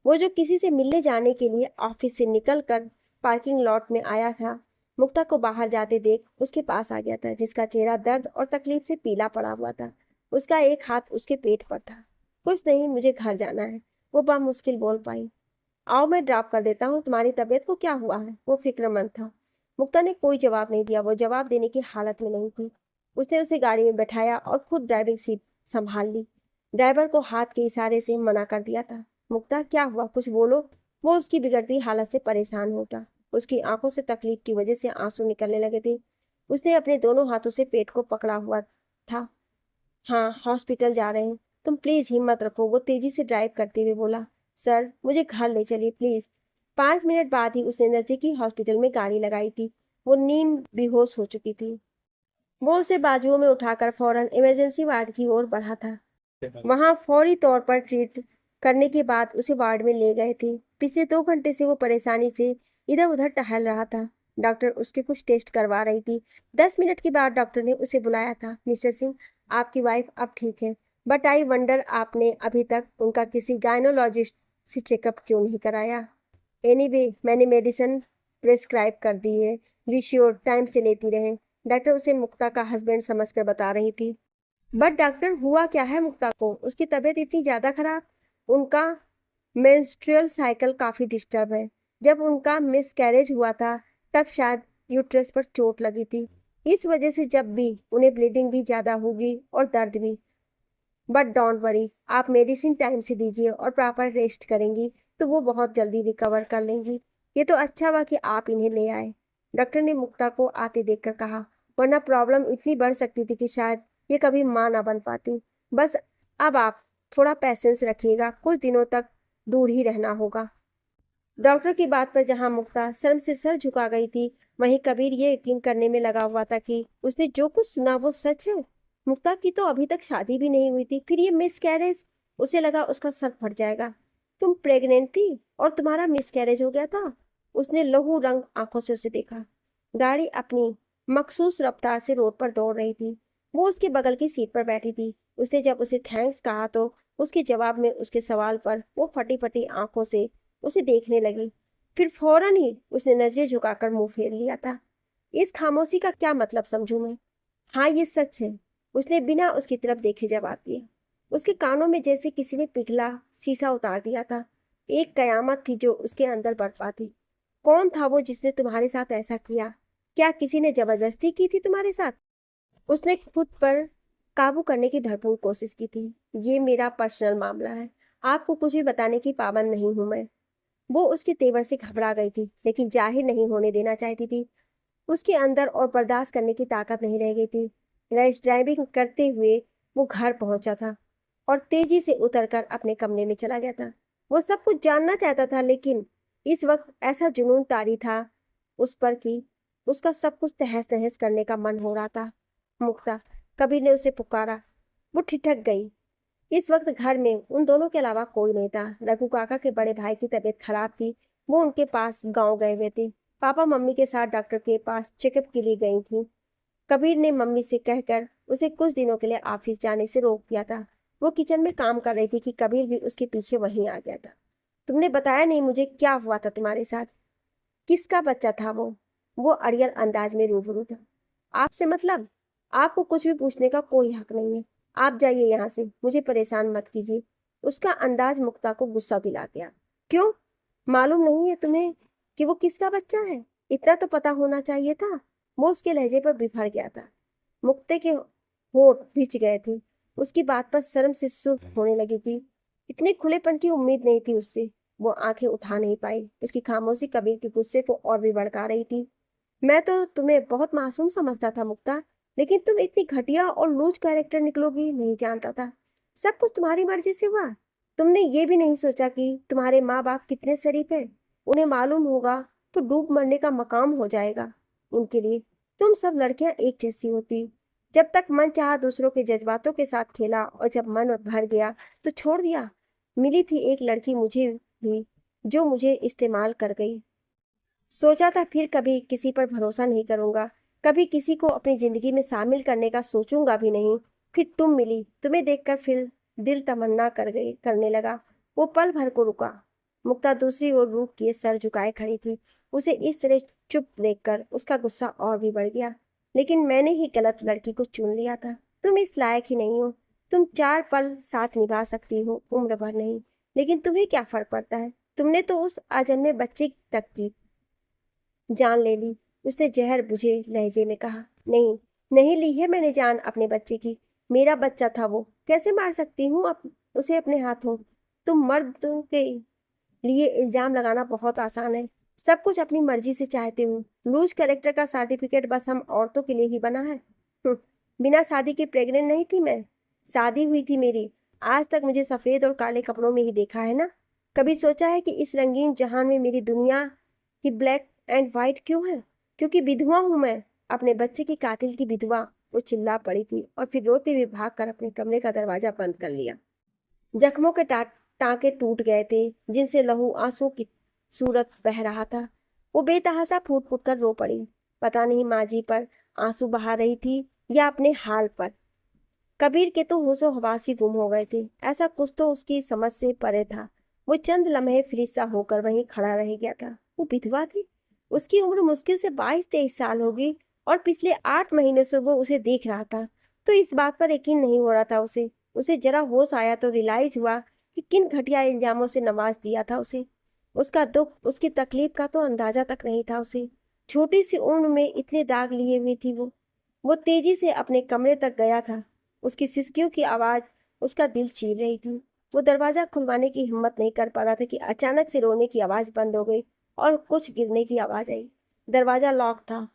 वो जो किसी से मिलने जाने के लिए ऑफिस से निकलकर पार्किंग लॉट में आया था, मुक्ता को बाहर जाते देख उसके पास आ गया था, जिसका चेहरा दर्द और तकलीफ से पीला पड़ा हुआ था। उसका एक हाथ उसके पेट पर था। कुछ नहीं, मुझे घर जाना है, वो बामुश्किल बोल पाई। आओ मैं ड्रॉप कर देता हूँ, तुम्हारी तबीयत को क्या हुआ है? वो फिक्रमंद था। मुक्ता ने कोई जवाब नहीं दिया। वो जवाब देने की हालत में नहीं थी। उसने उसे गाड़ी में बैठाया और खुद ड्राइविंग सीट संभाल ली। ड्राइवर को हाथ के इशारे से मना कर दिया था। मुक्ता, क्या हुआ, कुछ बोलो। वो उसकी बिगड़ती हालत से परेशान हो उठा। उसकी आंखों से तकलीफ की वजह से आंसू निकलने लगे थे। उसने अपने दोनों हाथों से पेट को पकड़ा हुआ था। हाँ, हॉस्पिटल जा रहे हैं, तुम प्लीज हिम्मत रखो, वो तेजी से ड्राइव करते हुए बोला। सर, मुझे घर ले चलिए प्लीज। 5 मिनट बाद ही उसने नजदीकी हॉस्पिटल में गाड़ी लगाई थी। वो नींद बेहोश हो चुकी थी। वो उसे बाजुओं में उठाकर फौरन इमरजेंसी वार्ड की ओर बढ़ा था। वहां फौरी तौर पर ट्रीट करने के बाद उसे वार्ड में ले गए थे। पिछले 2 घंटे से वो परेशानी से इधर उधर टहल रहा था। डॉक्टर उसके कुछ टेस्ट करवा रही थी। 10 मिनट के बाद डॉक्टर ने उसे बुलाया था। मिस्टर सिंह, आपकी वाइफ अब ठीक है, बट आई वंडर आपने अभी तक उनका किसी गायनोलॉजिस्ट से चेकअप क्यों नहीं कराया? एनीवे, मैंने मेडिसिन प्रिस्क्राइब कर दी है, बी श्योर टाइम से लेती रहें। डॉक्टर उसे मुक्ता का हस्बैंड समझकर बता रही थी। बट डॉक्टर, हुआ क्या है मुक्ता को? उसकी तबीयत इतनी ज़्यादा खराब? उनका मेंस्ट्रुअल साइकिल काफ़ी डिस्टर्ब है। जब उनका मिसकैरेज हुआ था तब शायद यूट्रस पर चोट लगी थी। इस वजह से जब भी उन्हें ब्लीडिंग भी ज़्यादा होगी और दर्द भी। बट डोंट वरी, आप मेडिसिन टाइम से दीजिए और प्रॉपर रेस्ट करेंगी तो वो बहुत जल्दी रिकवर कर लेंगी। ये तो अच्छा हुआ कि आप इन्हें ले आए, डॉक्टर ने मुक्ता को आते देखकर कहा, वरना प्रॉब्लम इतनी बढ़ सकती थी कि शायद ये कभी माँ ना बन पाती। बस अब आप थोड़ा पैसेंस रखिएगा, कुछ दिनों तक दूर ही रहना होगा। डॉक्टर की बात पर जहां मुक्ता शर्म से सर झुका गई थी, वहीं कबीर ये यकीन करने में लगा हुआ था कि उसने जो कुछ सुना वो सच है। मुक्ता की तो अभी तक शादी भी नहीं हुई थी, फिर ये मिसकैरेज। उसे लगा उसका सर फट जाएगा। तुम प्रेग्नेंट थी और तुम्हारा मिसकैरेज हो गया था? उसने लहू रंग आंखों से उसे देखा। गाड़ी अपनी मखसूस रफ्तार से रोड पर दौड़ रही थी। वो उसके बगल की सीट पर बैठी थी। उसने जब उसे थैंक्स कहा तो उसके जवाब में उसके सवाल पर वो फटी फटी आंखों से उसे देखने लगी। फिर फौरन ही उसने नजरें झुकाकर मुंह फेर लिया था। इस खामोशी का क्या मतलब समझूं मैं? हाँ, ये सच है, उसने बिना उसकी तरफ देखे जवाब दिया। उसके कानों में जैसे किसी ने पिघला शीशा उतार दिया था। एक कयामत थी जो उसके अंदर बरपा थी। कौन था वो जिसने तुम्हारे साथ ऐसा किया? क्या किसी ने जबरदस्ती की थी तुम्हारे साथ? उसने खुद पर काबू करने की भरपूर कोशिश की थी। ये मेरा पर्सनल मामला है, आपको कुछ भी बताने की पाबंद नहीं हूं मैं। वो उसके तेवर से घबरा गई थी, लेकिन जाहिर नहीं होने देना चाहती थी। उसके अंदर और बर्दाश्त करने की ताकत नहीं रह गई थी। रैश ड्राइविंग करते हुए वो घर पहुंचा था और तेजी से उतरकर अपने कमरे में चला गया था। वो सब कुछ जानना चाहता था, लेकिन इस वक्त ऐसा जुनून तारी था उस पर कि उसका सब कुछ तहस नहस करने का मन हो रहा था। मुक्ता, कबीर ने उसे पुकारा। वो ठिठक गई। इस वक्त घर में उन दोनों के अलावा कोई नहीं था। रघु काका के बड़े भाई की तबीयत खराब थी। वो उनके पास गांव गए हुए थे। पापा मम्मी के साथ डॉक्टर के पास चेकअप के लिए गई थी। कबीर ने मम्मी से कहकर उसे कुछ दिनों के लिए ऑफिस जाने से रोक दिया था। वो किचन में काम कर रही थी कि कबीर भी उसके पीछे वहीं आ गया था। तुमने बताया नहीं मुझे, क्या हुआ था तुम्हारे साथ? किसका बच्चा था वो अड़ियल अंदाज में रूबरू था। आपसे मतलब? आपको कुछ भी पूछने का कोई हक नहीं है। आप जाइए यहाँ से, मुझे परेशान मत कीजिए। उसका अंदाज मुक्ता को गुस्सा दिला गया। क्यों, मालूम नहीं है तुम्हें कि वो किसका बच्चा है? इतना तो पता होना चाहिए था। वो उसके लहजे पर बिफर गया था। मुक्ते के होठ भिज गए थे। उसकी बात पर शर्म से सुर्ख होने लगी थी। इतने खुलेपन की उम्मीद नहीं थी उससे। वो आंखें उठा नहीं पाई। उसकी खामोशी कबीर के गुस्से को और भी भड़का रही थी। मैं तो तुम्हें बहुत मासूम समझता था मुक्ता, लेकिन तुम इतनी घटिया और लूज कैरेक्टर निकलोगी नहीं जानता था। सब कुछ तुम्हारी मर्जी से हुआ। तुमने ये भी नहीं सोचा कि तुम्हारे माँ बाप कितने शरीफ है। उन्हें मालूम होगा तो डूब मरने का मकाम हो जाएगा उनके लिए। तुम सब लड़कियां एक जैसी होती। जब तक मन चाहा दूसरों के जज्बातों के साथ खेला और जब मन भर गया तो छोड़ दिया। मिली थी एक लड़की मुझे भी जो मुझे इस्तेमाल कर गई। सोचा था फिर कभी किसी पर भरोसा नहीं करूंगा, कभी किसी को अपनी जिंदगी में शामिल करने का सोचूंगा भी नहीं। फिर तुम मिली, तुम्हें देखकर फिर दिल तमन्ना करने लगा। वो पल भर को रुका। मुक्ता दूसरी ओर रूठ किए सर झुकाए खड़ी थी। उसे इस तरह चुप देखकर उसका गुस्सा और भी बढ़ गया। लेकिन मैंने ही गलत लड़की को चुन लिया था। तुम इस लायक ही नहीं हो। तुम 4 पल साथ निभा सकती हो, उम्र भर नहीं। लेकिन तुम्हें क्या फर्क पड़ता है? तुमने तो उस अजन्मे बच्चे तक की जान ले ली। उसने जहर बुझे लहजे में कहा। नहीं, नहीं ली है मैंने जान अपने बच्चे की। मेरा बच्चा था वो, कैसे मार सकती हूँ उसे अपने हाथों? तुम मर्द के लिए इल्जाम लगाना बहुत आसान है। सब कुछ अपनी मर्जी से चाहते हो। लूज कलेक्टर का सर्टिफिकेट बस हम औरतों के लिए ही बना है। बिना शादी के प्रेग्नेंट नहीं थी मैं। शादी हुई थी मेरी। आज तक मुझे सफेद और काले कपड़ों में ही देखा है ना? कभी सोचा है कि इस रंगीन जहान में मेरी दुनिया ही ब्लैक एंड व्हाइट क्यों है? क्योंकि विधवा हूं मैं, अपने बच्चे की कातिल की विधवा। वो चिल्ला पड़ी थी और फिर रोते हुए भागकर अपने कमरे का दरवाजा बंद कर लिया। जख्मों के टांके टूट गए थे, जिनसे लहू आंसू की सूरत बह रहा था। वो बेतहासा फूट फूट कर रो पड़ी। पता नहीं माँ जी पर आंसू बहा रही थी या अपने हाल पर। कबीर के तो होशो हवास ही गुम हो गए थे। ऐसा कुछ तो उसकी समझ से परे था। वो चंद लम्हे फ्रिज सा होकर वहीं खड़ा रह गया था। वो विधवा थी। उसकी उम्र मुश्किल से 22-23 साल होगी और पिछले 8 महीने से वो उसे देख रहा था। तो इस बात पर यकीन नहीं हो रहा था उसे। उसे जरा होश आया तो रियलाइज हुआ कि किन घटिया इल्जामों से नवाज दिया था उसे। उसका दुख, उसकी तकलीफ का तो अंदाजा तक नहीं था उसे। छोटी सी उम्र में इतने दाग लिए हुई थी वो तेजी से अपने कमरे तक गया था। उसकी सिसकियों की आवाज उसका दिल चीर रही थी। वो दरवाजा खुलवाने की हिम्मत नहीं कर पा रहा था कि अचानक से रोने की आवाज बंद हो गई और कुछ गिरने की आवाज आई। दरवाजा लॉक था।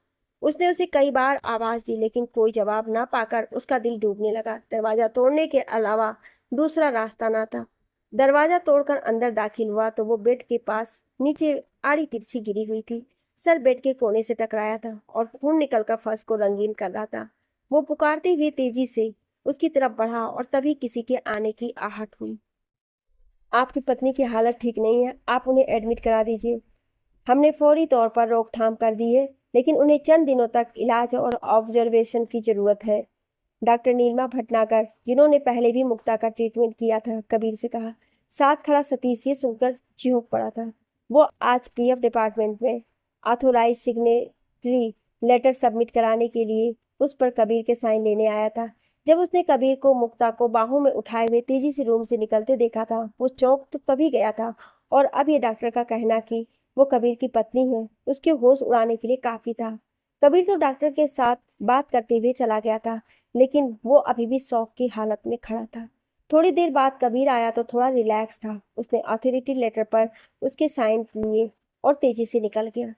उसने उसे कई बार आवाज दी लेकिन कोई जवाब ना पाकर उसका दिल डूबने लगा। दरवाजा तोड़ने के अलावा दूसरा रास्ता ना था। दरवाजा तोड़कर अंदर दाखिल हुआ तो वो बेड के पास नीचे आड़ी तिरछी गिरी हुई थी। सर बेड के कोने से टकराया था और खून निकलकर फर्श को रंगीन कर रहा था। वो पुकारते हुए तेजी से उसकी तरफ बढ़ा और तभी किसी के आने की आहट हुई। आपकी पत्नी की हालत ठीक नहीं है, आप उन्हें एडमिट करा दीजिए। हमने फौरी तौर पर रोकथाम कर दी है, लेकिन उन्हें चंद दिनों तक इलाज और ऑब्जर्वेशन की जरूरत है। डॉक्टर नीलिमा भटनागर, जिन्होंने पहले भी मुक्ता का ट्रीटमेंट किया था, कबीर से कहा। साथ खड़ा सतीश ये सुनकर चिढ़ पड़ा था। वो आज पीएफ डिपार्टमेंट में ऑथोराइज सिग्नेटरी लेटर सबमिट कराने के लिए उस पर कबीर के साइन लेने आया था। जब उसने कबीर को मुक्ता को बाहों में उठाए हुए तेजी से रूम से निकलते देखा था, वो चौंक तो तभी गया था। और अब ये डॉक्टर का कहना कि वो कबीर की पत्नी है, उसके होश उड़ाने के लिए काफी था। कबीर तो डॉक्टर के साथ बात करते हुए चला गया था, लेकिन वो अभी भी शौक की हालत में खड़ा था। थोड़ी देर बाद कबीर आया तो थोड़ा रिलैक्स था। उसने अथॉरिटी लेटर पर उसके साइन लिए और तेजी से निकल गया।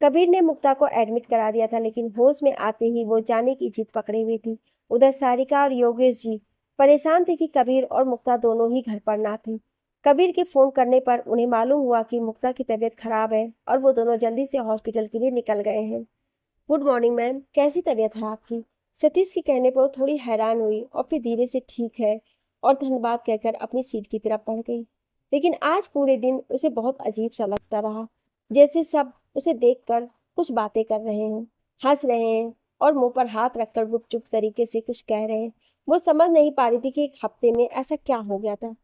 कबीर ने मुक्ता को एडमिट करा दिया था, लेकिन होश में आते ही वो जाने की जिद पकड़े हुई थी। उधर सारिका और योगेश जी परेशान थे कि कबीर और मुक्ता दोनों ही घर पर ना थे। कबीर के फोन करने पर उन्हें मालूम हुआ कि मुक्ता की तबीयत खराब है और वो दोनों जल्दी से हॉस्पिटल के लिए निकल गए हैं। गुड मॉर्निंग मैम, कैसी तबीयत है आपकी? सतीश के कहने पर वो थोड़ी हैरान हुई और फिर धीरे से ठीक है और धन्यवाद कहकर अपनी सीट की तरफ बढ़ गई। लेकिन आज पूरे दिन उसे बहुत अजीब सा लगता रहा, जैसे सब उसे देखकर कुछ बातें कर रहे हैं, हंस रहे हैं और मुंह पर हाथ रखकर गुपचुप तरीके से कुछ कह रहे हैं। वो समझ नहीं पा रही थी कि एक हफ्ते में ऐसा क्या हो गया था।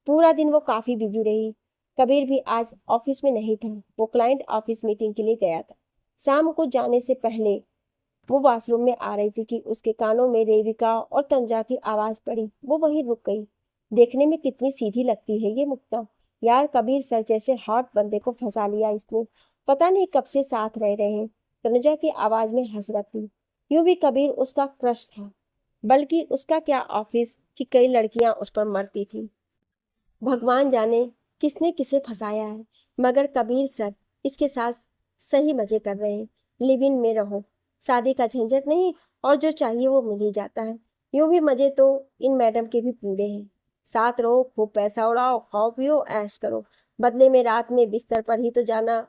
पूरा दिन वो काफी बिजी रही। कबीर भी आज ऑफिस में नहीं था। वो क्लाइंट ऑफिस मीटिंग के लिए गया था। शाम को जाने से पहले वो वॉशरूम में आ रही थी कि उसके कानों में रेविका और तनुजा की आवाज पड़ी। वो वहीं रुक गई। देखने में कितनी सीधी लगती है ये मुक्ता। यार, कबीर सर जैसे हॉट बंदे को फंसा लिया इसने। पता नहीं कब से साथ रह रहे हैं। तनुजा की आवाज में हसरत थी। यूं भी कबीर उसका क्रश था, बल्कि उसका क्या ऑफिस की कई लड़कियां उस पर मरती थी। भगवान जाने किसने किसे फंसाया है, मगर कबीर सर इसके साथ सही मजे कर रहे हैं। लिव इन में रहो, शादी का झंझट नहीं और जो चाहिए वो मिल ही जाता है। यूं भी मजे तो इन मैडम के भी पूरे हैं। साथ रहो, खूब पैसा उड़ाओ, खाओ पियो, ऐश करो। बदले में रात में बिस्तर पर ही तो जाना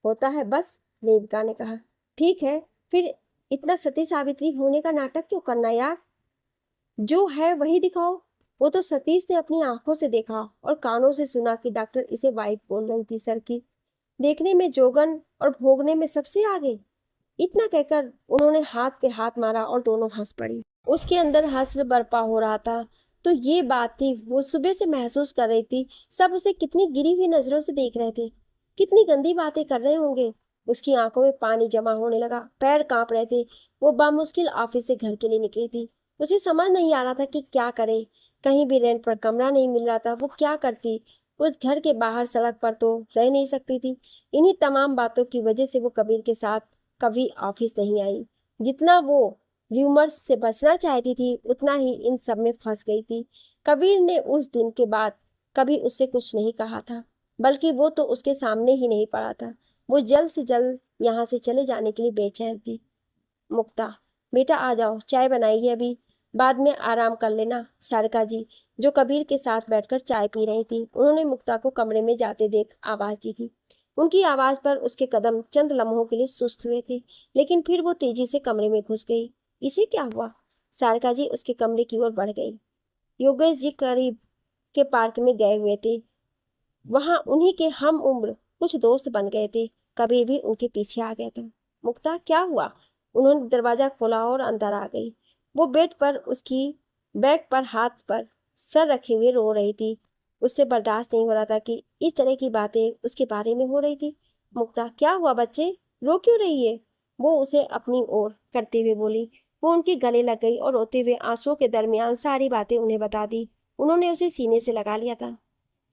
होता है बस। देविका ने कहा। ठीक है, फिर इतना सती सावित्री होने का नाटक क्यों करना यार? जो है वही दिखाओ। वो तो सतीश ने अपनी आंखों से देखा और कानों से सुना कि डॉक्टर इसे वाइफ बोल रही थी सर की। देखने में जोगन और भोगने में सबसे आगे। इतना कहकर उन्होंने हाथ पे हाथ मारा और दोनों हंस पड़ी। उसके अंदर हश्र बर्पा हो रहा था। तो ये बात थी, वो सुबह से महसूस कर रही थी। सब उसे कितनी गिरी हुई नजरों से देख रहे थे, कितनी गंदी बातें कर रहे होंगे। उसकी आंखों में पानी जमा होने लगा, पैर कांप रहे थे। वो बामुश्किल ऑफिस से घर के लिए निकली थी। उसे समझ नहीं आ रहा था कि क्या करे। कहीं भी रेंट पर कमरा नहीं मिल रहा था। वो क्या करती? उस घर के बाहर सड़क पर तो रह नहीं सकती थी। इन्हीं तमाम बातों की वजह से वो कबीर के साथ कभी ऑफिस नहीं आई। जितना वो र्यूमर्स से बचना चाहती थी, उतना ही इन सब में फंस गई थी। कबीर ने उस दिन के बाद कभी उससे कुछ नहीं कहा था, बल्कि वो तो उसके सामने ही नहीं पड़ा था। वो जल्द से जल्द यहाँ से चले जाने के लिए बेचैन थी। मुक्ता, बेटा आ जाओ, चाय बनाई है अभी, बाद में आराम कर लेना। सारिका जी, जो कबीर के साथ बैठकर चाय पी रही थी, उन्होंने मुक्ता को कमरे में जाते देख आवाज दी थी। उनकी आवाज पर उसके कदम चंद लम्हों के लिए सुस्त हुए थे, लेकिन फिर वो तेजी से कमरे में घुस गई। इसे क्या हुआ? सारिका जी उसके कमरे की ओर बढ़ गई। योगेश जी करीब के पार्क में गए हुए थे। वहां उन्हीं के हम उम्र कुछ दोस्त बन गए थे। कबीर भी उनके पीछे आ गया था। मुक्ता, क्या हुआ? उन्होंने दरवाजा खोला और अंदर आ गई। वो बेड पर उसकी बैग पर हाथ पर सर रखे हुए रो रही थी। उससे बर्दाश्त नहीं हो रहा था कि इस तरह की बातें उसके बारे में हो रही थी। मुक्ता, क्या हुआ बच्चे, रो क्यों रही है? वो उसे अपनी ओर करते हुए बोली। वो उनके गले लग गई और रोते हुए आंसुओं के दरमियान सारी बातें उन्हें बता दी। उन्होंने उसे सीने से लगा लिया था।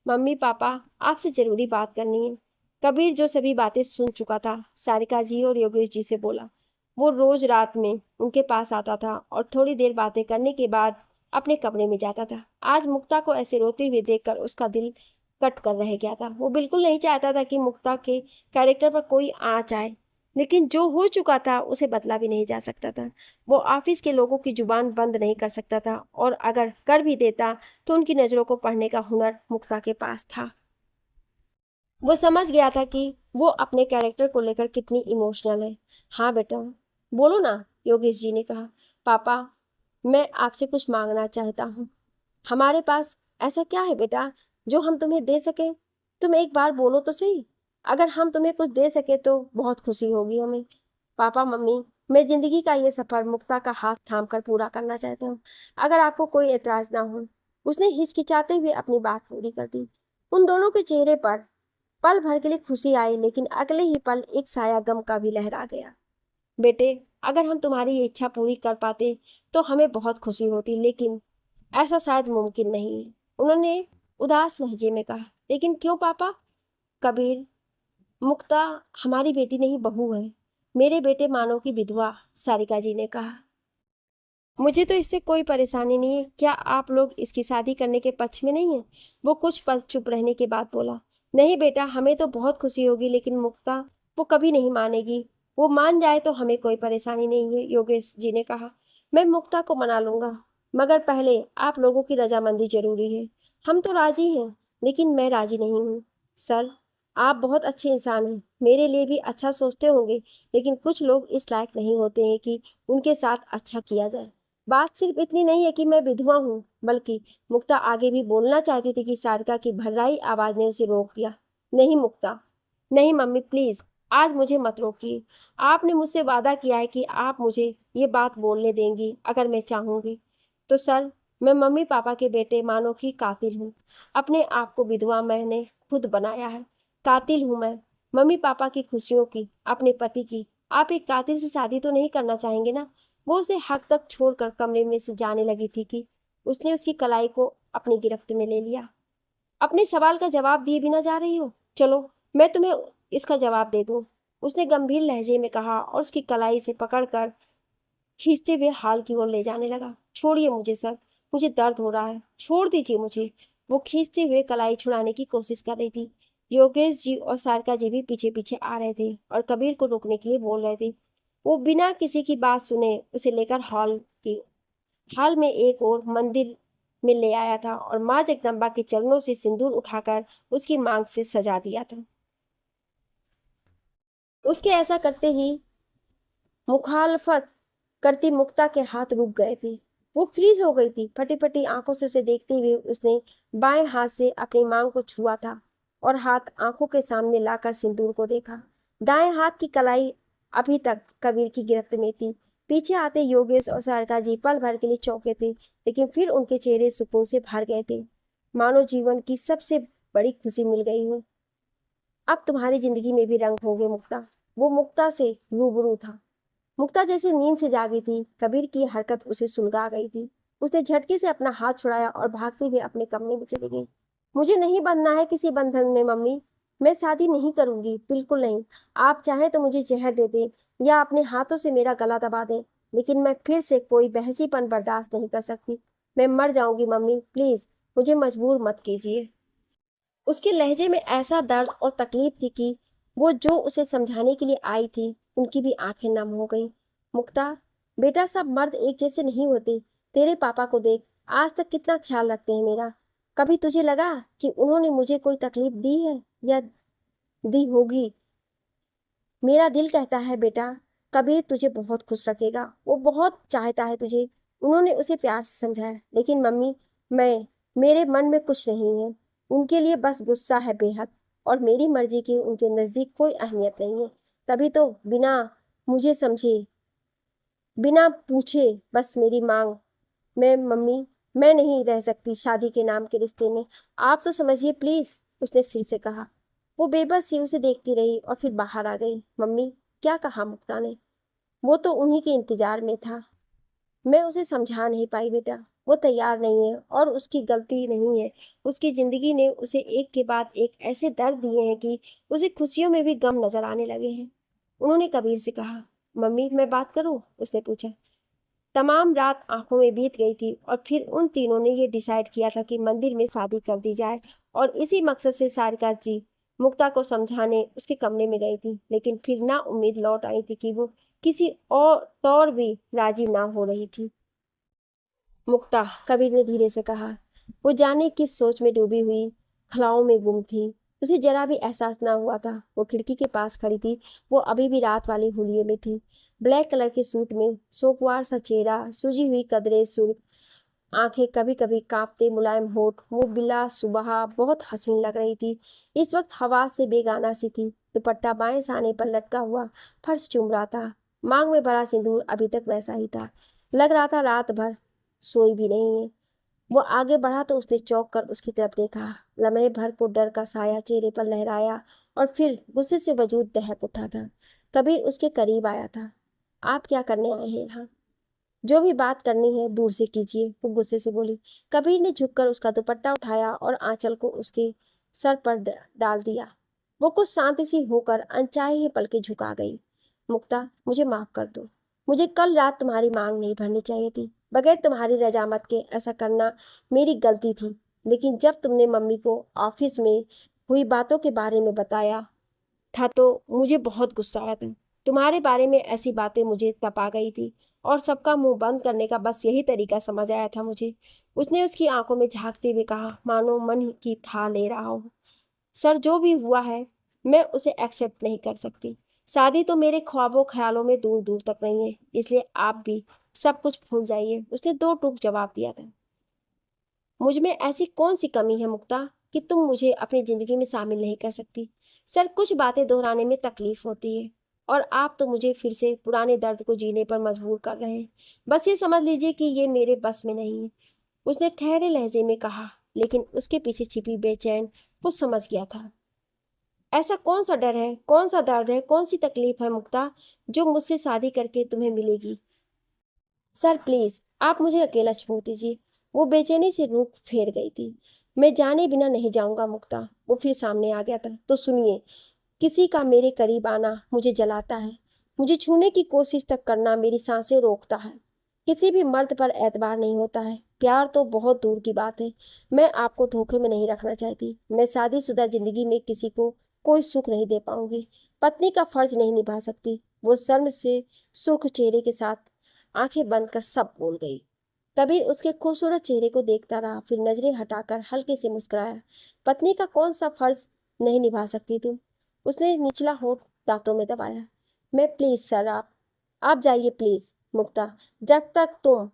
मम्मी पापा, आपसे जरूरी बात करनी है। कबीर जो सभी बातें सुन चुका था, सारिका जी और योगेश जी से बोला। वो रोज रात में उनके पास आता था और थोड़ी देर बातें करने के बाद अपने कमरे में जाता था। आज मुक्ता को ऐसे रोते हुए देखकर उसका दिल कट कर रह गया था। वो बिल्कुल नहीं चाहता था कि मुक्ता के कैरेक्टर पर कोई आँच आए, लेकिन जो हो चुका था उसे बदला भी नहीं जा सकता था। वो ऑफिस के लोगों की जुबान बंद नहीं कर सकता था, और अगर कर भी देता तो उनकी नज़रों को पढ़ने का हुनर मुक्ता के पास था। वो समझ गया था कि वो अपने कैरेक्टर को लेकर कितनी इमोशनल है। हाँ बेटा, बोलो ना, योगेश जी ने कहा। पापा, मैं आपसे कुछ मांगना चाहता हूँ। हमारे पास ऐसा क्या है बेटा जो हम तुम्हें दे सके? तुम एक बार बोलो तो सही। अगर हम तुम्हें कुछ दे सके तो बहुत खुशी होगी हमें। पापा मम्मी, मैं जिंदगी का ये सफर मुक्ता का हाथ थाम कर पूरा करना चाहता हूँ, अगर आपको कोई एतराज ना हो। उसने हिचकिचाते हुए अपनी बात पूरी कर दी। उन दोनों के चेहरे पर पल भर के लिए खुशी आई, लेकिन अगले ही पल एक साया गम का भी लहरा गया। बेटे, अगर हम तुम्हारी ये इच्छा पूरी कर पाते तो हमें बहुत खुशी होती, लेकिन ऐसा शायद मुमकिन नहीं है, उन्होंने उदास लहजे में कहा। लेकिन क्यों पापा? कबीर, मुक्ता हमारी बेटी नहीं, बहू है। मेरे बेटे मानो की विधवा, सारिका जी ने कहा। मुझे तो इससे कोई परेशानी नहीं है। क्या आप लोग इसकी शादी करने के पक्ष में नहीं है? वो कुछ पल चुप रहने के बाद बोला। नहीं बेटा, हमें तो बहुत खुशी होगी, लेकिन मुक्ता वो कभी नहीं मानेगी। वो मान जाए तो हमें कोई परेशानी नहीं है, योगेश जी ने कहा। मैं मुक्ता को मना लूंगा, मगर पहले आप लोगों की रजामंदी जरूरी है। हम तो राजी हैं, लेकिन मैं राजी नहीं हूँ। सर, आप बहुत अच्छे इंसान हैं, मेरे लिए भी अच्छा सोचते होंगे, लेकिन कुछ लोग इस लायक नहीं होते हैं कि उनके साथ अच्छा किया जाए। बात सिर्फ इतनी नहीं है कि मैं विधवा हूँ, बल्कि मुक्ता आगे भी बोलना चाहती थी कि सारिका की भर्राई आवाज ने उसे रोक दिया। नहीं मुक्ता, नहीं मम्मी प्लीज, आज मुझे मत रोकिए। आपने मुझसे वादा किया है कि आप मुझे ये बात बोलने देंगी अगर मैं चाहूंगी। तो सर, मैं मम्मी पापा के बेटे मानो की कातिल हूँ। अपने आप को विधवा मैंने खुद बनाया है। कातिल हूँ मैं, मम्मी पापा की खुशियों की, अपने पति की। आप एक कातिल से शादी तो नहीं करना चाहेंगे ना? वो उसे हक तक छोड़कर कमरे में से जाने लगी थी कि उसने उसकी कलाई को अपनी गिरफ्त में ले लिया। अपने सवाल का जवाब दिए बिना जा रही हो? चलो मैं तुम्हें इसका जवाब दे दूं, उसने गंभीर लहजे में कहा और उसकी कलाई से पकड़कर खींचते हुए हाल की ओर ले जाने लगा। छोड़िए मुझे सर, मुझे दर्द हो रहा है, छोड़ दीजिए मुझे। वो खींचते हुए कलाई छुड़ाने की कोशिश कर रही थी। योगेश जी और सारिका जी भी पीछे पीछे आ रहे थे और कबीर को रोकने के लिए बोल रहे थे। वो बिना किसी की बात सुने उसे लेकर हाल में एक और मंदिर में ले आया था और माँ जगदम्बा के चरणों से सिंदूर उठाकर उसकी मांग से सजा दिया था। उसके ऐसा करते ही मुखालफत करती मुक्ता के हाथ रुक गए थे। वो फ्रीज हो गई थी। फटी फटी आंखों से उसे देखते हुए उसने बाएं हाथ से अपनी मांग को छुआ था और हाथ आंखों के सामने लाकर सिंदूर को देखा। दाएं हाथ की कलाई अभी तक कबीर की गिरफ्त में थी। पीछे आते योगेश और सारिका जी पल भर के लिए चौंके थे, लेकिन फिर उनके चेहरे सुकून से भर गए थे, मानो जीवन की सबसे बड़ी खुशी मिल गई हो। अब तुम्हारी जिंदगी में भी रंग होंगे मुक्ता। वो मुक्ता से रूबरू था। मुक्ता जैसे नींद से जागी थी। कबीर की हरकत उसे सुलगा गई थी। उसने झटके से अपना हाथ छुड़ाया और भागते हुए अपने कमरे में चली गई। मुझे नहीं बंधना है किसी बंधन में मम्मी। मैं शादी नहीं करूंगी, बिल्कुल नहीं। आप चाहें तो मुझे जहर दे दें या अपने हाथों से मेरा गला दबा दें, लेकिन मैं फिर से कोई बहसीपन बर्दाश्त नहीं कर सकती। मैं मर जाऊंगी मम्मी, प्लीज मुझे मजबूर मत कीजिए। उसके लहजे में ऐसा दर्द और तकलीफ थी कि वो जो उसे समझाने के लिए आई थी उनकी भी आंखें नम हो गईं। मुक्ता, बेटा सब मर्द एक जैसे नहीं होते। तेरे पापा को देख, आज तक कितना ख्याल रखते हैं मेरा। कभी तुझे लगा कि उन्होंने मुझे कोई तकलीफ दी है या दी होगी? मेरा दिल कहता है बेटा, कबीर तुझे बहुत खुश रखेगा। वो बहुत चाहता है तुझे। उन्होंने उसे प्यार से समझाया, लेकिन मम्मी, मैं मेरे मन में कुछ नहीं है। उनके लिए बस गुस्सा है बेहद, और मेरी मर्जी की उनके नज़दीक कोई अहमियत नहीं है। तभी तो बिना मुझे समझे, बिना पूछे बस मेरी मांग। मैं मम्मी, मैं नहीं रह सकती शादी के नाम के रिश्ते में। आप तो समझिए प्लीज, उसने फिर से कहा। वो बेबस सी उसे देखती रही और फिर बाहर आ गई। मम्मी, क्या कहा मुक्ता ने? वो तो उन्हीं के इंतजार में था। मैं उसे समझा नहीं पाई बेटा। वो तैयार नहीं है और उसकी गलती नहीं है। उसकी जिंदगी ने उसे एक के बाद एक ऐसे दर्द दिए हैं कि उसे खुशियों में भी गम नजर आने लगे हैं। उन्होंने कबीर से कहा। मम्मी, मैं बात करूं? उसने पूछा। तमाम रात आंखों में बीत गई थी और फिर उन तीनों ने ये डिसाइड किया था कि मंदिर में शादी कर दी जाए, और इसी मकसद से सारिका जी मुक्ता को समझाने उसके कमरे में गई थी, लेकिन फिर ना उम्मीद लौट आई थी कि वो किसी और तौर भी राजी ना हो रही थी। मुक्ता, कबीर ने धीरे से कहा। वो जाने किस सोच में डूबी हुई ख्यालों में गुम थी। उसे जरा भी एहसास ना हुआ था। वो खिड़की के पास खड़ी थी। वो अभी भी रात वाले हुलिये में थी। ब्लैक कलर के सूट में सोकवार सा चेहरा, सूजी हुई कदरे सुर्ख आंखें, कभी कभी कांपते मुलायम होठ। वो बिला सुबह बहुत हसीन लग रही थी। इस वक्त हवा से बेगाना सी थी। दुपट्टा बाएं साने पर लटका हुआ फर्श चूम रहा था। मांग में भरा सिंदूर अभी तक वैसा ही था। लग रहा था रात भर सोई भी नहीं है। वो आगे बढ़ा तो उसने चौंक कर उसकी तरफ देखा। लम्हे भर को डर का साया चेहरे पर लहराया और फिर गुस्से से वजूद दहक उठा था। कबीर उसके करीब आया था। आप क्या करने आए हैं यहाँ? जो भी बात करनी है दूर से कीजिए, वो गुस्से से बोली। कबीर ने झुककर उसका दुपट्टा उठाया और आंचल को उसके सर पर डाल दिया। वो कुछ शांति सी होकर अनचाहे ही पलके झुका गई। मुक्ता, मुझे माफ कर दो। मुझे कल रात तुम्हारी मांग नहीं भरनी चाहिए थी। बगैर तुम्हारी रजामत के ऐसा करना मेरी गलती थी। लेकिन जब तुमने मम्मी को ऑफिस में हुई बातों के बारे में बताया था तो मुझे बहुत गुस्सा आया था। तुम्हारे बारे में ऐसी बातें मुझे तपा गई थी, और सबका मुंह बंद करने का बस यही तरीका समझ आया था मुझे। उसने उसकी आंखों में झांकते हुए कहा, मानो मन की था ले रहा हो। सर, जो भी हुआ है मैं उसे एक्सेप्ट नहीं कर सकती। शादी तो मेरे ख्वाबों ख्यालों में दूर दूर तक नहीं है, इसलिए आप भी सब कुछ भूल जाइए। उसने दो टूक जवाब दिया था। मुझ में ऐसी कौन सी कमी है मुक्ता कि तुम मुझे अपनी जिंदगी में शामिल नहीं कर सकती? सर, कुछ बातें दोहराने में तकलीफ होती है, और आप तो मुझे फिर से पुराने दर्द को जीने पर मजबूर कर रहे हैं। बस ये समझ लीजिए कि ये मेरे बस में नहीं है। उसने ठहरे लहजे में कहा, लेकिन उसके पीछे छिपी बेचैन वो समझ गया था। ऐसा कौन सा डर है, कौन सा दर्द है, कौन सी तकलीफ है मुक्ता, जो मुझसे शादी करके तुम्हें मिलेगी? सर प्लीज, आप मुझे अकेला छोड़ दीजिए। वो बेचैनी से रुख फेर गई थी। मैं जाने बिना नहीं जाऊंगा मुक्ता। वो फिर सामने आ गया था। तो सुनिए, किसी का मेरे करीब आना मुझे जलाता है। मुझे छूने की कोशिश तक करना मेरी सांसें रोकता है। किसी भी मर्द पर एतबार नहीं होता है। प्यार तो बहुत दूर की बात है। मैं आपको धोखे में नहीं रखना चाहती। मैं शादीशुदा जिंदगी में किसी को कोई सुख नहीं दे पाऊंगी। पत्नी का फर्ज नहीं निभा सकती। वो शर्म से सुर्ख चेहरे के साथ आंखें बंद कर सब बोल गई। कबीर उसके खूबसूरत चेहरे को देखता रहा, फिर नजरें हटाकर हल्के से मुस्कुराया। पत्नी का कौन सा फर्ज नहीं निभा सकती तुम? उसने निचला होठ दांतों में दबाया। मैं प्लीज सर, आप आप जाइए प्लीज मुक्ता, जब तक तुम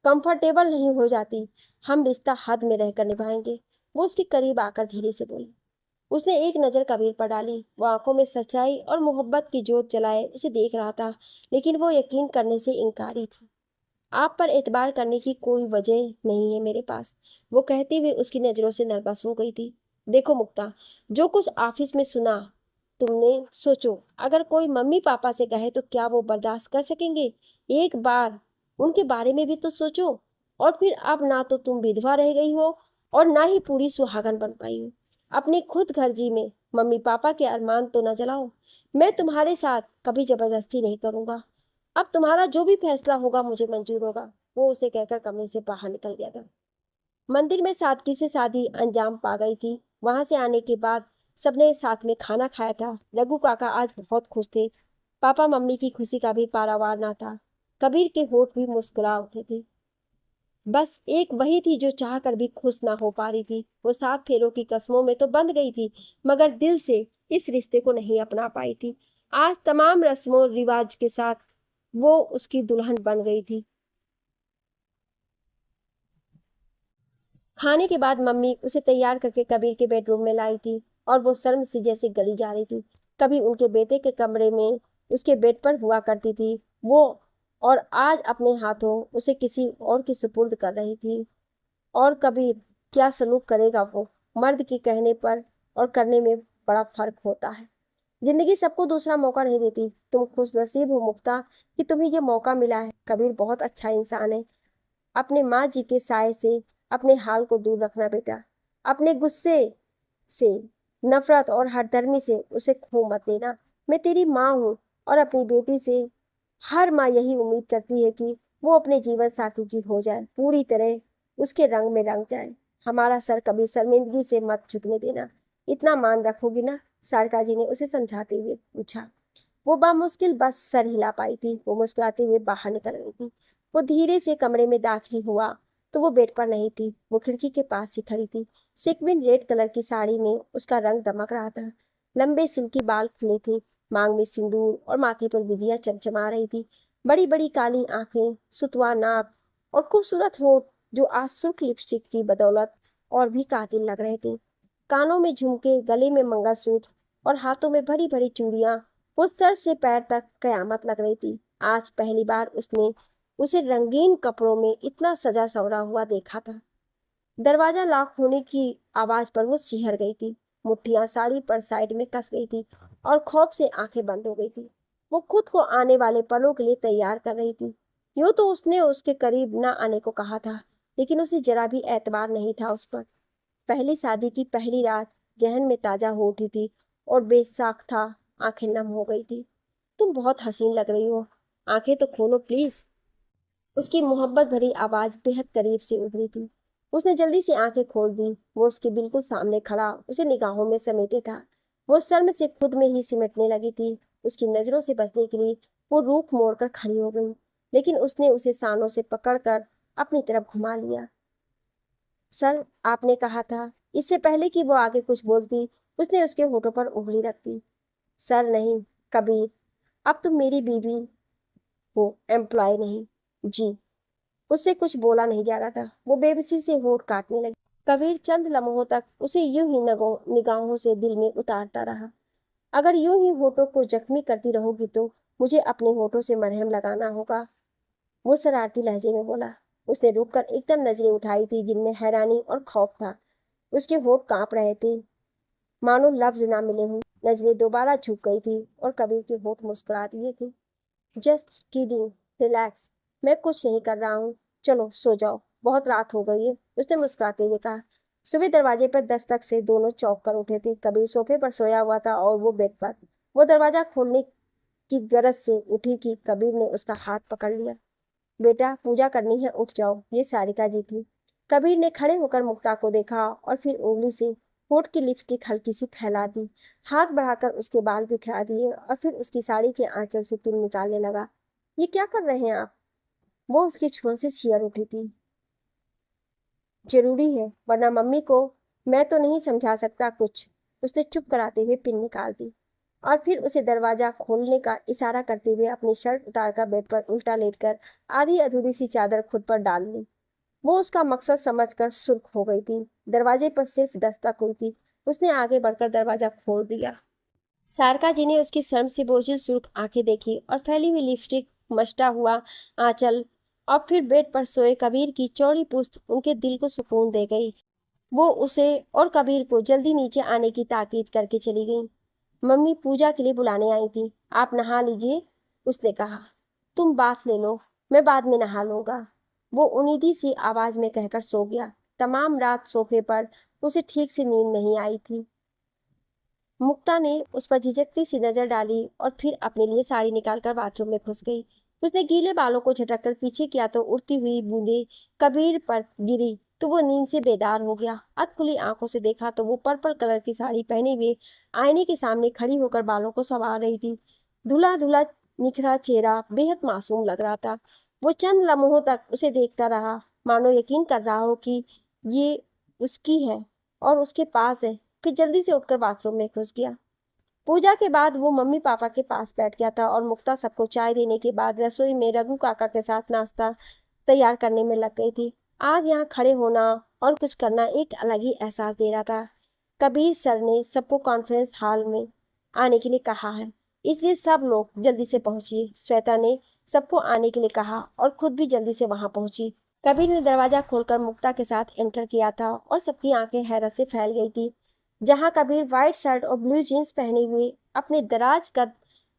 कंफर्टेबल नहीं हो जाती हम रिश्ता हद में रहकर निभाएंगे। वो उसके करीब आकर धीरे से बोली। उसने एक नज़र कबीर पर डाली। वो आंखों में सच्चाई और मोहब्बत की जोत जलाए उसे देख रहा था, लेकिन वो यकीन करने से इनकारी थी। आप पर एतबार करने की कोई वजह नहीं है मेरे पास, वो कहते हुए उसकी नज़रों से नर्वस हो गई थी। देखो मुक्ता, जो कुछ ऑफिस में सुना तुमने, सोचो अगर कोई मम्मी पापा से कहे तो क्या वो बर्दाश्त कर सकेंगे? एक बार उनके बारे में भी तो सोचो। और फिर अब ना तो तुम विधवा रह गई हो और ना ही पूरी सुहागन बन पाई हो। अपनी खुद गर्जी में मम्मी पापा के अरमान तो न जलाओ। मैं तुम्हारे साथ कभी जबरदस्ती नहीं करूंगा। अब तुम्हारा जो भी फैसला होगा मुझे मंजूर होगा। वो उसे कहकर कमरे से बाहर निकल गया था। मंदिर में सादगी से शादी अंजाम पा गई थी। वहां से आने के बाद सबने साथ में खाना खाया था। रघु काका आज बहुत खुश थे। पापा मम्मी की खुशी का भी पारावार ना था। कबीर के होठ भी मुस्कुरा उठे थे। बस एक वही थी जो चाह कर भी खुश ना हो पा रही थी। वो 7 फेरों की कस्मों में तो बंध गई थी, मगर दिल से इस रिश्ते को नहीं अपना पाई थी। आज तमाम रस्मों रिवाज के साथ वो उसकी दुल्हन बन गई थी। खाने के बाद मम्मी उसे तैयार करके कबीर के बेडरूम में लाई थी और वो शर्म से जैसे गली जा रही थी। कभी उनके बेटे के कमरे में उसके बेड पर हुआ करती थी वो, और आज अपने हाथों उसे किसी और की सुपुर्द कर रही थी। और कबीर क्या सलूक करेगा वो? मर्द के कहने पर और करने में बड़ा फर्क होता है। जिंदगी सबको दूसरा मौका नहीं देती। तुम खुश नसीब हो मुक्ता कि तुम्हें ये मौका मिला है। कबीर बहुत अच्छा इंसान है। अपने माँ जी के साय से अपने हाल को दूर रखना बेटा। अपने गुस्से से, नफरत और हठधर्मी से उसे खो मत देना। मैं तेरी माँ हूँ और अपनी बेटी से हर माँ यही उम्मीद करती है कि वो अपने जीवन साथी की हो जाए, पूरी तरह उसके रंग में रंग जाए। हमारा सर कभी शर्मिंदगी से मत झुकने देना। इतना मान रखोगी ना? शारका जी ने उसे समझाते हुए पूछा। वो बामुश्किल बस सर हिला पाई थी। वो मुस्कुराते हुए बाहर निकल गई थी। वो धीरे से कमरे में दाखिल हुआ तो वो बेड पर नहीं थी। वो खिड़की के पास ही खड़ी थी। सेक्विन रेड कलर की साड़ी में उसका रंग दमक रहा था। लंबे सिल्की बाल खुले थे। मांग में सिंदूर और माथे पर बिंदियां चमचमा रही थी। बड़ी बड़ी काली आंखें, सुतवा नाक और खूबसूरत होठ जो आज सुर्ख लिपस्टिक की बदौलत और भी कातिल लग रहे थे। कानों में झुमके, गले में मंगलसूत्र और हाथों में भरी भरी चूड़ियां। वो सर से पैर तक कयामत लग रही थी। आज पहली बार उसने उसे रंगीन कपड़ों में इतना सजा सवरा हुआ देखा था। दरवाजा लॉक होने की आवाज पर वो सिहर गई थी। मुट्ठियां साड़ी पर साइड में कस गई थी और खौफ से आंखें बंद हो गई थी। वो खुद को आने वाले पलों के लिए तैयार कर रही थी। यूं तो उसने उसके करीब न आने को कहा था, लेकिन उसे जरा भी एतबार नहीं था उस पर। पहली शादी की पहली रात जहन में ताजा हो उठी थी और बेसाख था। आंखें नम हो गई थी। तुम बहुत हसीन लग रही हो, आंखें तो खोलो प्लीज। उसकी मोहब्बत भरी आवाज बेहद करीब से उभरी थी। उसने जल्दी से आंखें खोल दी। वो उसके बिल्कुल सामने खड़ा उसे निगाहों में समेटे था। वो शर्म से खुद में ही सिमटने लगी थी। उसकी नजरों से बचने के लिए वो रुख मोड़कर खड़ी हो गई, लेकिन उसने उसे सानों से पकड़कर अपनी तरफ घुमा लिया। सर, आपने कहा था। इससे पहले कि वो आगे कुछ बोलती उसने उसके होठों पर उंगली रख दी। सर नहीं, कबीर, अब तुम मेरी बीवी हो, एम्प्लॉय नहीं। जी। उससे कुछ बोला नहीं जा रहा था। वो बेबसी से होठ काटने लगी। कबीर चंद लम्हों तक उसे यूं ही निगाहों से दिल में उतारता रहा। अगर यूं ही होठों को जख्मी करती रहोगी तो मुझे अपने होठों से मरहम लगाना होगा, वो शरारती लहजे में बोला। उसने रुककर एकदम नजरें उठाई थी जिनमें हैरानी और खौफ था। उसके होठ कांप रहे थे, मानो लफ्ज ना मिले हों। नजरें दोबारा झुक गई थी और कबीर के होठ मुस्कुरा दिए थे। जस्ट किडिंग, रिलैक्स, मैं कुछ नहीं कर रहा हूँ। चलो सो जाओ, बहुत रात हो गई है, उसने मुस्कुराते हुए कहा। सुबह दरवाजे पर दस्तक से दोनों चौंक कर उठे थे। कबीर सोफे पर सोया हुआ था और वो बेड पर। वो दरवाजा खोलने की गरज से उठी कि कबीर ने उसका हाथ पकड़ लिया। बेटा, पूजा करनी है, उठ जाओ। ये सारिका जी थी। कबीर ने खड़े होकर मुक्ता को देखा और फिर उंगली से होठ की लिपस्टिक हल्की सी फैला दी। हाथ बढ़ाकर उसके बाल बिखरा दिए और फिर उसकी साड़ी के आंचल से तिल निकालने लगा। ये क्या कर रहे हैं आप? वो उसकी छुअन से चीयर उठी थी। जरूरी है, वरना मम्मी को मैं तो नहीं समझा सकता कुछ। उसने चुप कराते हुए पिन निकाल दी। और फिर उसे दरवाजा खोलने का इशारा करते हुए अपनी शर्ट उतारकर बेड पर उल्टा लेटकर आधी अधूरी सी चादर खुद पर डाल ली। वो उसका मकसद समझकर सुर्ख हो गई थी। दरवाजे पर सिर्फ दस्तक हुई थी। उसने आगे बढ़कर दरवाजा खोल दिया। सारका जी ने उसकी शर्म से बोझिल सुर्ख आंखें देखी और फैली हुई लिपस्टिक, मचटा हुआ आंचल और फिर बेड पर सोए कबीर की चौड़ी पुश्त उनके दिल को सुकून दे गई। वो उसे और कबीर को जल्दी नीचे आने की ताकीद करके चली गई। मम्मी पूजा के लिए बुलाने आई थी, आप नहा लीजिए, उसने कहा। तुम बात ले लो, मैं बाद में नहा लूंगा, वो उनीदी सी आवाज में कहकर सो गया। तमाम रात सोफे पर उसे ठीक से नींद नहीं आई थी। मुक्ता ने उस पर झिझकती सी नजर डाली और फिर अपने लिए साड़ी निकालकर बाथरूम में घुस गई। उसने गीले बालों को झटककर पीछे किया तो उड़ती हुई बूंदें कबीर पर गिरी तो वो नींद से बेदार हो गया। अधखुली आंखों से देखा तो वो पर्पल कलर की साड़ी पहने हुए आईने के सामने खड़ी होकर बालों को संवार रही थी। धुला धुला निखरा चेहरा बेहद मासूम लग रहा था। वो चंद लम्हों तक उसे देखता रहा, मानो यकीन कर रहा हो कि ये उसकी है और उसके पास है। फिर जल्दी से उठकर बाथरूम में घुस गया। पूजा के बाद वो मम्मी पापा के पास बैठ गया था और मुक्ता सबको चाय देने के बाद रसोई में रघु काका के साथ नाश्ता तैयार करने में लग गई थी। आज यहाँ खड़े होना और कुछ करना एक अलग ही एहसास दे रहा था। कबीर सर ने सबको कॉन्फ्रेंस हॉल में आने के लिए कहा है, इसलिए सब लोग जल्दी से पहुंचिए। श्वेता ने सबको आने के लिए कहा और खुद भी जल्दी से वहां पहुंची। कबीर ने दरवाजा खोलकर मुक्ता के साथ एंटर किया था और सबकी आंखें हैरत से फैल गई थी। जहां कबीर व्हाइट शर्ट और ब्लू जीन्स पहने हुए अपने दराज कद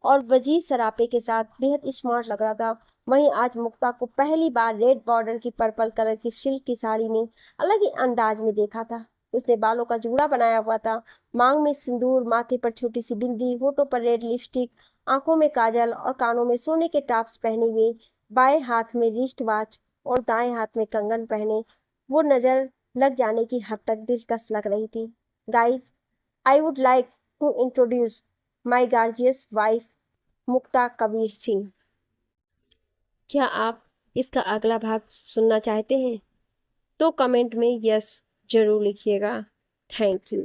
और वजीज सरापे के साथ बेहद स्मार्ट लग रहा था, वहीं आज मुक्ता को पहली बार रेड बॉर्डर की पर्पल कलर की सिल्क की साड़ी में अलग ही अंदाज में देखा था। उसने बालों का जूड़ा बनाया हुआ था, मांग में सिंदूर, माथे पर छोटी सी बिंदी, होठों पर रेड लिपस्टिक, आंखों में काजल और कानों में सोने के टॉप्स पहने हुए, बाएं हाथ में रिस्ट वॉच और दाएं हाथ में कंगन पहने वो नजर लग जाने की हद तक दिलकश लग रही थी। Guys, I would like to introduce my gorgeous wife, मुक्ता कबीर सिंह। क्या आप इसका अगला भाग सुनना चाहते हैं? तो कमेंट में यस जरूर लिखिएगा। Thank you.